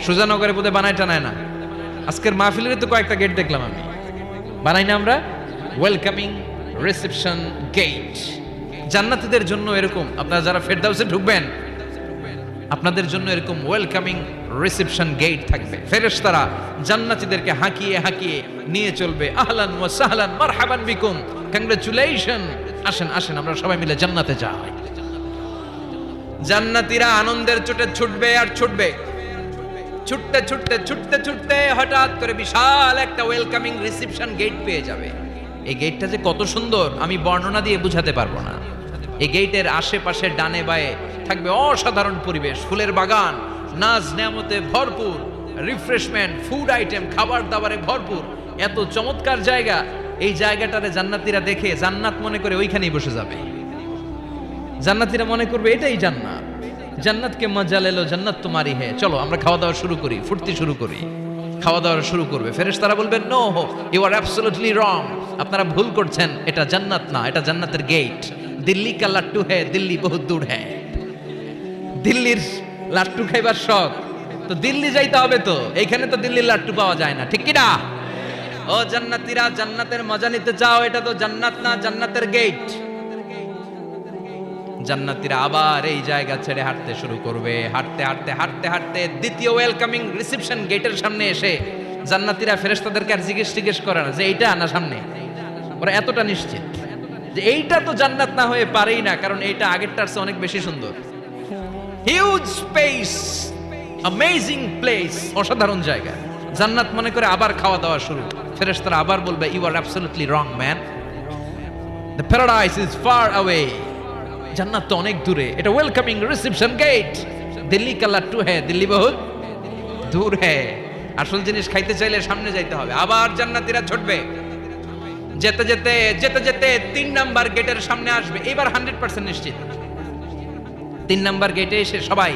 সুজানগরে বোধহয় বানায় টানায় না? আজকের মাহফিলের তো কয়েকটা গেট দেখলাম আমি, বানাই না আমরা ওয়েলকামিং রিসেপশন গেট। জান্নাতীদের জন্য এরকম, আপনারা যারা ফেরদাউসে ঢুকবেন আপনাদের জন্য এরকম ওয়েলকামিং রিসেপশন গেট থাকবে। ফেরেশতারা জান্নাতীদেরকে হাঁকিয়ে হাঁকিয়ে নিয়ে চলবে, আহলান ওয়া সাহলান মারহাবান বিকুম, কংগ্রাচুলেশন, আসেন আসেন আমরা সবাই মিলে জান্নাতে যাই। জান্নাতীরা আনন্দের চোটে ছুটবে আর ছুটবে, ছুটতে ছুটতে ছুটতে ছুটতে হঠাৎ করে বিশাল একটা ওয়েলকামিং রিসেপশন গেট পেয়ে যাবে। এই গেটটা যে কত সুন্দর আমি বর্ণনা দিয়ে বুঝাতে পারবো না। এই গেটের আশেপাশে ডানে বায়ে থাকবে অসাধারণ পরিবেশ, ফুলের বাগান, নাজ নেয়ামতে ভরপুর, রিফ্রেশমেন্ট, ফুড আইটেম, খাবার দাবারে ভরপুর, এত চমৎকার জায়গা। এই জায়গাটারে জান্নাতীরা দেখে জান্নাত মনে করে ওইখানেই বসে যাবে। জান্নাতীরা মনে করবে এটাই জান্নাত, জান্নাতকে মজা লেলো, জান্নাত তোমারই হে, চলো আমরা খাওয়া দাওয়া শুরু করি, ফুর্তি শুরু করি। খাওয়া দাওয়া শুরু করবে। ফেরেশতারা বলবেন, no, you are absolutely wrong, আপনারা ভুল করছেন, এটা জান্নাত না, এটা জান্নাতের গেট। দিল্লি কা লাট্টু হ্যায়, দিল্লি বহুত দূর হ্যায়। দিল্লির লাট্টু খাইবার শখ তো দিল্লি যাইতে হবে, তো এইখানে তো দিল্লির লাট্টু পাওয়া যায় না, ঠিক কি না? ও জান্নাতীরা, জান্নাতের মজা নিতে চাও? এটা তো জান্নাত না, জান্নাতের গেট। জান্নাতীরা আবার এই জায়গা ছেড়ে হাঁটতে শুরু করবে। হাঁটতে হাঁটতে হাঁটতে হাঁটতে দ্বিতীয় ওয়েলকামিং রিসেপশন গেটের সামনে এসে জান্নাতীরা ফেরেশতাদেরকে আর জিজ্ঞেস করে না যে এইটা না সামনে, ওরা এতটা নিশ্চিত যে এইটা তো জান্নাত না হয়ে পারেই না, কারণ এইটা আগেরটার চেয়ে অনেক বেশি সুন্দর। হিউজ স্পেস, অ্যামেজিং প্লেস, অসাধারণ জায়গা। জান্নাত মনে করে আবার খাওয়া দাওয়া শুরু। ফেরেশতারা আবার বলবে, you are absolutely wrong man, the paradise is far away, জান্নাত তো অনেক দূরে, এটা ওয়েলকামিং রিসেপশন গেট। দিল্লি কা লাট্টু হ্যায়, দিল্লি বহুত দূর হ্যায়। আসল জিনিস খাইতে চাইলে সামনে যাইতে হবে। আবার জান্নাতীরা ছুটবে, যেতে যেতে যেতে যেতে 3 নাম্বার গেটের সামনে আসবে। এবার 100% নিশ্চিত। 3 নাম্বার গেটে এসে সবাই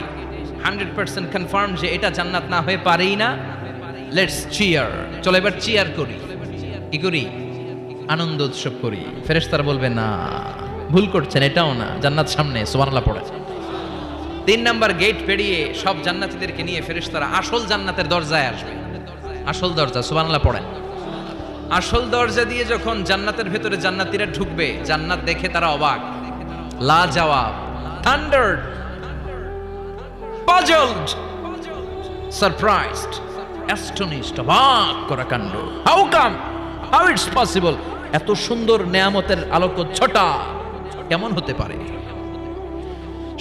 100% কনফার্ম যে এটা জান্নাত না হয়ে পারেই না। লেটস চিয়ার, চলো এবার চিয়ার করি। কি করি? আনন্দ উৎসব করি। ফেরেশতারা বলবে, না, ভুল করছেন, এটাও না, জান্নাত সামনে। সুবহানাল্লাহ পড়ে। 3 নাম্বার গেট পেরিয়ে সব জান্নাতীদেরকে নিয়ে ফেরেশতারা আসল জান্নাতের দরজায় আসবে। আসল দরজা, সুবহানাল্লাহ পড়েন। আসল দরজা দিয়ে যখন জান্নাতের ভেতরে জান্নাতীরা ঢুকবে, জান্নাত দেখে তারা অবাক, লাজবাব, থান্ডার্ড, পাজলড, সারপ্রাইজড, অ্যাস্টনিশড, অবাক করা কাণ্ড। How come, how it's possible, এত সুন্দর নেয়ামতের আলোকচ্ছটা কেমন হতে পারে?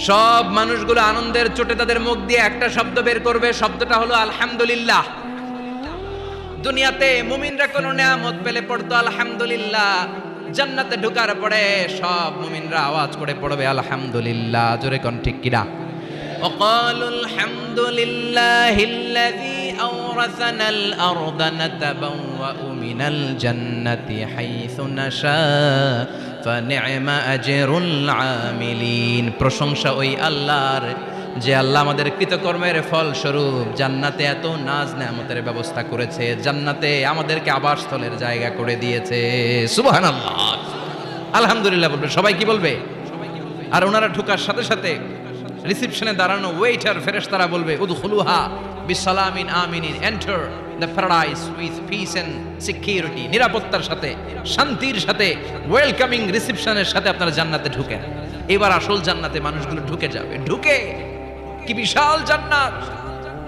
সব মানুষগুলো আনন্দের চোটে তাদের মুখ দিয়ে একটা শব্দ বের করবে, শব্দটা হলো আলহামদুলিল্লাহ। দুনিয়াতে মুমিনরা কোনো নেয়ামত পেলে পড়তো আলহামদুলিল্লাহ, জান্নাতে ঢোকার পরে সব মুমিনরা আওয়াজ করে পড়বে আলহামদুলিল্লাহ, জোরে কোন ঠিক কিনা? وقالوا الحمد لله الذي أورثنا الأرض نتبوأ من الجنة حيث نشاء فنعم أجر العاملين। প্রশংসা ওই আল্লাহর যে আল্লাহ আমাদের কৃতকর্মের ফল স্বরূপ জান্নাতে এত নাজ নেয়ামতের ব্যবস্থা করেছে, জান্নাতে আমাদেরকে আবাসস্থলের জায়গা করে দিয়েছে। সুবহানাল্লাহ, আলহামদুলিল্লাহ বলবে সবাই। কি বলবে? আর ওনারা ঢোকার সাথে সাথে রিসেপশনে দাঁড়ানো ওয়েটার ফেরেশতারা বলবে উদখুলুহা বিসালামিন আমিনিন, enter the paradise with peace and security, নিরাপত্তার সাথে শান্তির সাথে ওয়েলকামিং রিসেপশনের সাথে আপনারা জান্নাতে ঢুকেন। এবার আসল জান্নাতে মানুষগুলো ঢুকে যাবে। ঢুকে কি বিশাল জান্নাত,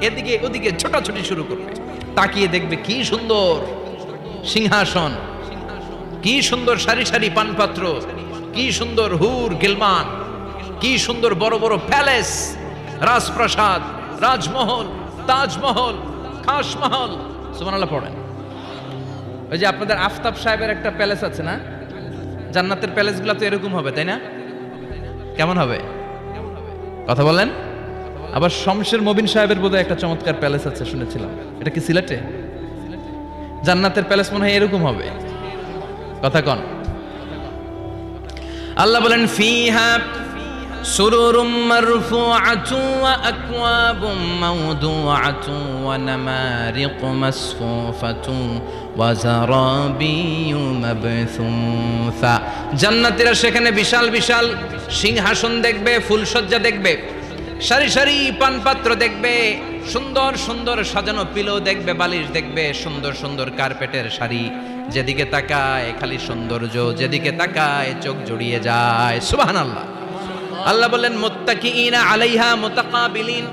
এদিকে ওদিকে ছোটাছুটি শুরু করবে। তাকিয়ে দেখবে কি সুন্দর সিংহাসন, কি সুন্দর সারি সারি পানপাত্র, কি সুন্দর হুর গিলমান, কি সুন্দর বড় বড় প্যালেস, রাজপ্রাসাদ, রাজমহল, তাজমহল, খাসমহল। সুবহানাল্লাহ পড়েন। ওই যে আপনাদের আফতাব সাহেবের একটা প্যালেস আছে না, জান্নাতের প্যালেসগুলো তো এরকম হবে, তাই না? কেমন হবে কথা বলেন? আবার শমশের মবিন সাহেবের বোধহয় একটা চমৎকার প্যালেস আছে শুনেছিলাম, এটা কি সিলেটে? জান্নাতের প্যালেস মনে হয় এরকম হবে, কথা কন। আল্লাহ বলেন ফিহা সুরুরুম মারফুআতু ওয়া আকওয়াবুম মাওদুআতু ওয়া নামারিকু মাসফুফাতু ওয়া যারাবিয়্যু মাবথুসা। জান্নাতীরা সেখানে বিশাল বিশাল সিংহাসন দেখবে, ফুলসজ্জা দেখবে, সারি সারি পানপাত্র দেখবে, সুন্দর সুন্দর সাজানো পিলো দেখবে, বালিশ দেখবে, সুন্দর সুন্দর কার্পেটের শাড়ি। যেদিকে তাকায় খালি সৌন্দর্য, যেদিকে তাকায় চোখ জুড়িয়ে যায়। সুবহানাল্লাহ। আল্লাহ বললেন মুত্তাকিইনা আলাইহা মুতাকাবিলিন,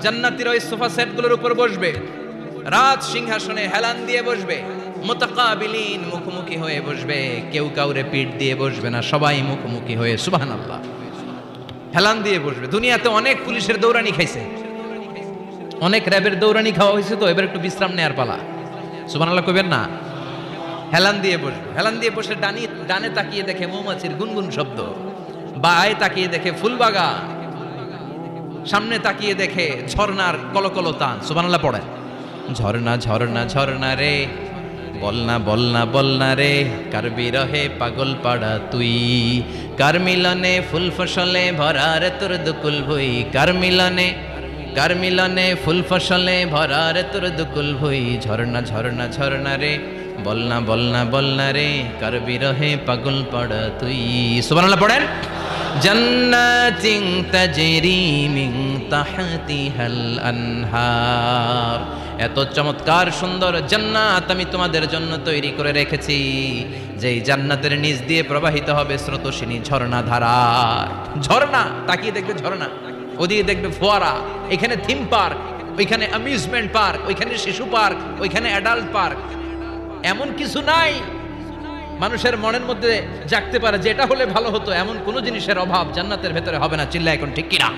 জান্নাতীরা ওই সোফা সেটগুলোর উপর বসবে, রাজ সিংহাসনে হেলান দিয়ে বসবে, মুতাকাবিলিন মুখোমুখি হয়ে বসবে, কেউ কাউরে পিঠ দিয়ে বসবে না, সবাই মুখোমুখি হয়ে। সুবহানাল্লাহ, হেলান দিয়ে বসবে। দুনিয়াতে অনেক পুলিশের দৌড়ানি খাইছে, অনেক র্যাবের দৌড়ানি খাওয়া হয়েছে, তো এবার একটু বিশ্রাম নেয়ার পালা। সুবহানাল্লাহ কইবেন না? হেলান দিয়ে বসবে। হেলান দিয়ে বসে ডানে তাকিয়ে দেখে মৌমাছির গুনগুন শব্দ, বায়ে তাকিয়ে দেখে ফুলবাগান, সামনে তাকিয়ে দেখে ঝর্ণার কলকল তান। সুবহানাল্লাহ পড়েন। ঝর্ণা ঝর্ণা ঝর্ণা রে, বলনা বলনা বলনা রে, কার বিরহে পাগল পাড়া তুই, কার মিলনে ফুল ফসলে ভরা রে তোর দুকুল ভুই, কার মিলনে ফুল ফসলে ভরা রে তোর দুকুল ভুই। ঝর্ণা ঝর্ণা ঝর্ণা রে, বলনা বলনা বলনা রে, কার বিরহে পাগল পাড়া তুই। সুবহানাল্লাহ পড়েন। জান্নাতিন তাজরি মিন তাহতিহাল আনহার, এত চমৎকার সুন্দর জান্নাত আমি তোমাদের জন্য তৈরি করে রেখেছি, যেই জান্নাতের নিচ দিয়ে প্রবাহিত হবে স্রোতস্বিনী ঝর্ণা ধারা। ঝর্ণা, তাকিয়ে দেখবে ঝর্ণা, ওদিকে দেখবে ফোয়ারা, এখানে থিম পার্ক, ওইখানে অ্যামিউজমেন্ট পার্ক, ওইখানে শিশু পার্ক, ওইখানে অ্যাডাল্ট পার্ক। এমন কিছু নাই মানুষের মনের মধ্যে জাগতে পারে যে এটা হলে ভালো হতো, এমন কোন জিনিসের অভাব জান্নাতের ভেতরে হবে না। চিল্লা এখন ঠিক কিনা?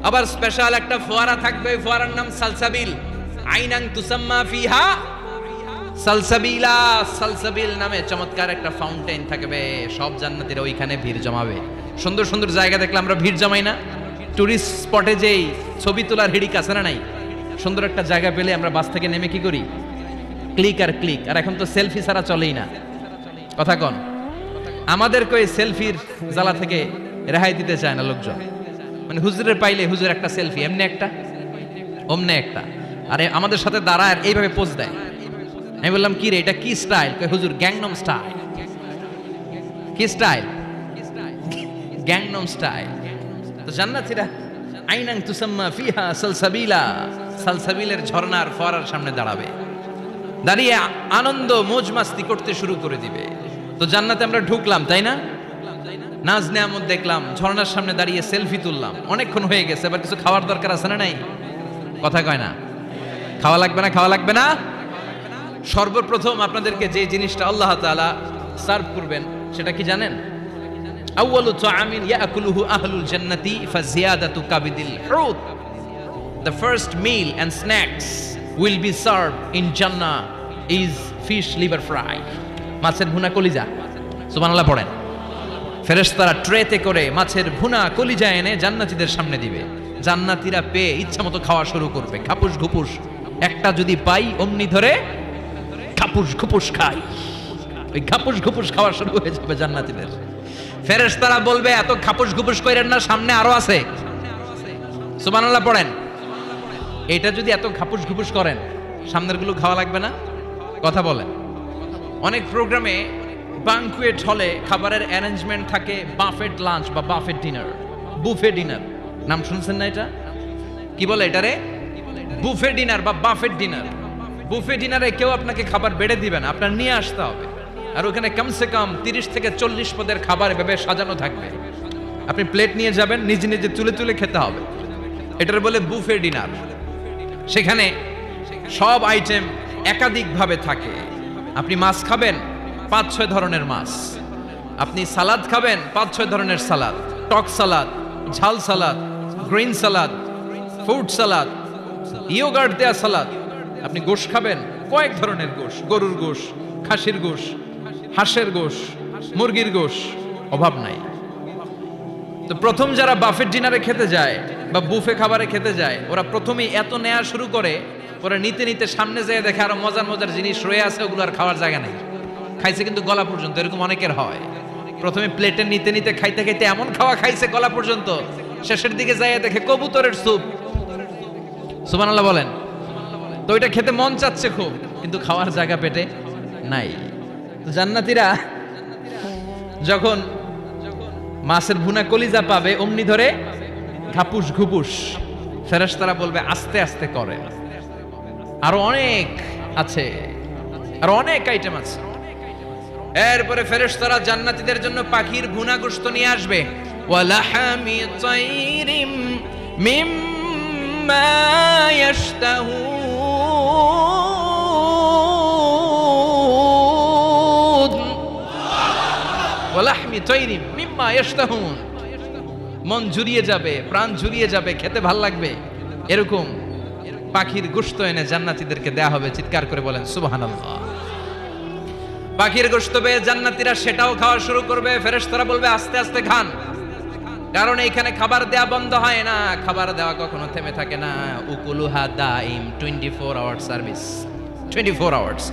আবার স্পেশাল একটা ফোয়ারা থাকবে, ফোয়ারার নাম সালসাবিল। আইনাং তুসাম্মা ফিহা সালসাবিলা, সালসাবিল নামে চমৎকার একটা ফাউন্টেন থাকবে। সব জান্নাতীরা ওইখানে ভিড় জমাবে। সুন্দর সুন্দর জায়গা দেখলে আমরা ভিড় জমাই না? টুরিস্ট স্পটে যেই ছবি তোলার হিড়িক আছে না নাই? সুন্দর একটা জায়গা পেলে আমরা বাস থেকে নেমে কি করি? ক্লিক আর ক্লিক। আর এখন তো সেলফি ছাড়া চলেই না, কথা কন। আমাদেরকে ওই সেলফির জ্বালা থেকে রেহাই দিতে চায় না লোকজন। মানে হুজুরের পাইলে হুজুর একটা সেলফি, এমনি একটা অমনে একটা, আরে আমাদের সাথে দাঁড়ায় এইভাবে পোজ দেয়। আমি বললাম কি রে এটা কি স্টাইল? হুজুর গ্যাংনম স্টাইল। কি স্টাইল? Gangnam style. তো জান্নাতীরা আইনাং তুসাম্মা ফিহা সালসাবিলা, সালসাবিলের ঝর্ণার ফোয়ারার সামনে দাঁড়াবে, দাঁড়িয়ে আনন্দ মौज মাস্তি করতে শুরু করে দিবে। তো জান্নাতে আমরা ঢুকলাম, তাই না? নাজ নেয়ামত দেখলাম, ঝর্ণার সামনে দাঁড়িয়ে সেলফি তুললাম, অনেকক্ষণ হয়ে গেছে, এবার কিছু খাওয়ার দরকার আছে না নাই? কথা কয় না? খাওয়া লাগবে না? খাওয়া লাগবে না? সর্বপ্রথম আপনাদেরকে যে জিনিসটা আল্লাহ তাআলা সার্ভ করবেন সেটা কি জানেন? আউয়ালু তাআমিন ইয়াকুলুহু আহলুল জান্নাতি ফাজিয়াদাতু কাবিদিল হুত। The first meal and snacks will be served in Jannah is fish liver fry. মাছের ভুনা কলিজা, সুবহানাল্লাহ পড়েন। ফেরেশতারা ট্রেতে করে মাছের ভুনা কলিজা এনে জান্নাতীদের সামনে দিবে। জান্নাতীরা পেয়ে ইচ্ছা মতো খাওয়া শুরু করবে, খাপুস ঘুপুস। একটা যদি পাই অমনি ধরে খাপুস ঘুপুস খাই। ওই খাপুস ঘুপুস খাওয়া শুরু হয়ে যাবে জান্নাতীদের। ফেরেশতারা বলবে এত খাপুস ঘুপুস কইরেন না, সামনে আরো আছে। সুবহানাল্লাহ পড়েন। এটা যদি এত খাপুস ঘুপুস করেন, সামনের গুলো খাওয়া লাগবে না? কথা বলেন। অনেক প্রোগ্রামে বানকুয়েট হলে খাবারের অ্যারেঞ্জমেন্ট থাকে বাফেট লাঞ্চ বা বাফেট ডিনার, বুফে ডিনার। নাম শুনছেন না এটা? কি বলে এটারে? বুফে ডিনার বা বাফেট ডিনার। বুফে ডিনারে কেউ আপনাকে খাবার বেড়ে দিবেন, আপনার নিয়ে আসতে হবে। আর ওখানে কমসে কম 30 থেকে 40 পদের খাবার এভাবে সাজানো থাকবে। আপনি প্লেট নিয়ে যাবেন, নিজে নিজে তুলে তুলে খেতে হবে। এটার বলে বুফে ডিনার। সেখানে সব আইটেম একাধিকভাবে থাকে। আপনি মাছ খাবেন, 5-6 ধরনের মাছ। আপনি সালাদ খাবেন, 5-6 ধরনের সালাদ, টক সালাদ, ঝাল salad, green salad, fruit salad, yoghurt দেয়া সালাদ। আপনি গোশ খাবেন, কয়েক ধরনের গোশ, গরুর গোশ, খাসির গোশ, হাঁসের গোশ, মুরগির গোশ, অভাব নাই। তো প্রথম যারা বাফেট ডিনারে খেতে যায় বা বুফে খাবারে খেতে যায়, ওরা প্রথমেই এত নেওয়া শুরু করে, ওরা নিতে নিতে সামনে যেয়ে দেখে আরো মজার মজার জিনিস রয়ে আছে, ওগুলো আর খাওয়ার জায়গা নেই। খাইছে কিন্তু গলা পর্যন্ত, এরকম অনেকের হয়। প্রথমে প্লেটে নিতে নিতে খাইতে খাইতে এমন খাওয়া খাইছে গলা পর্যন্ত, শেষের দিকে যাইয়া দেখে কবুতরের স্যুপ। সুবহানাল্লাহ বলেন। তো ওইটা খেতে মন চাচ্ছে খুব, কিন্তু খাওয়ার জায়গা পেটে নাই। তো জান্নাতীরা যখন মাছের ভুনা কলিজা পাবে, অমনি ধরে ঘাপুস ঘুপুস। ফেরেশতারা বলবে আস্তে আস্তে করে, আরো অনেক আছে, আরো অনেক আইটেম আছে। এরপরে ফেরেশতারা জান্নাতীদের জন্য পাখির ভুনা গোশত নিয়ে আসবে। ওয়ালাহামি তাইরিম মিম্মা ইয়াশতাহুন, ওয়ালাহমি তাইরিম মিম্মা ইয়াশতাহুন। মন জুড়িয়ে যাবে, প্রাণ জুড়িয়ে যাবে, খেতে ভাল লাগবে এরকম পাখির গোশত এনে জান্নাতীদেরকে দেয়া হবে। চিৎকার করে বলেন সুবহানাল্লাহ। পাখির গোশত পেয়ে জান্নাতীরা সেটাও খাওয়া শুরু করবে। ফেরেশতারা বলবে আস্তে আস্তে খান, কারণ এইখানে খাবার দেয়া বন্ধ হয় না, খাবার দেওয়া কখনো থেমে থাকে না। উকুলুহা দাইম, 24 আওয়ার সার্ভিস, 24 আওয়ার্স।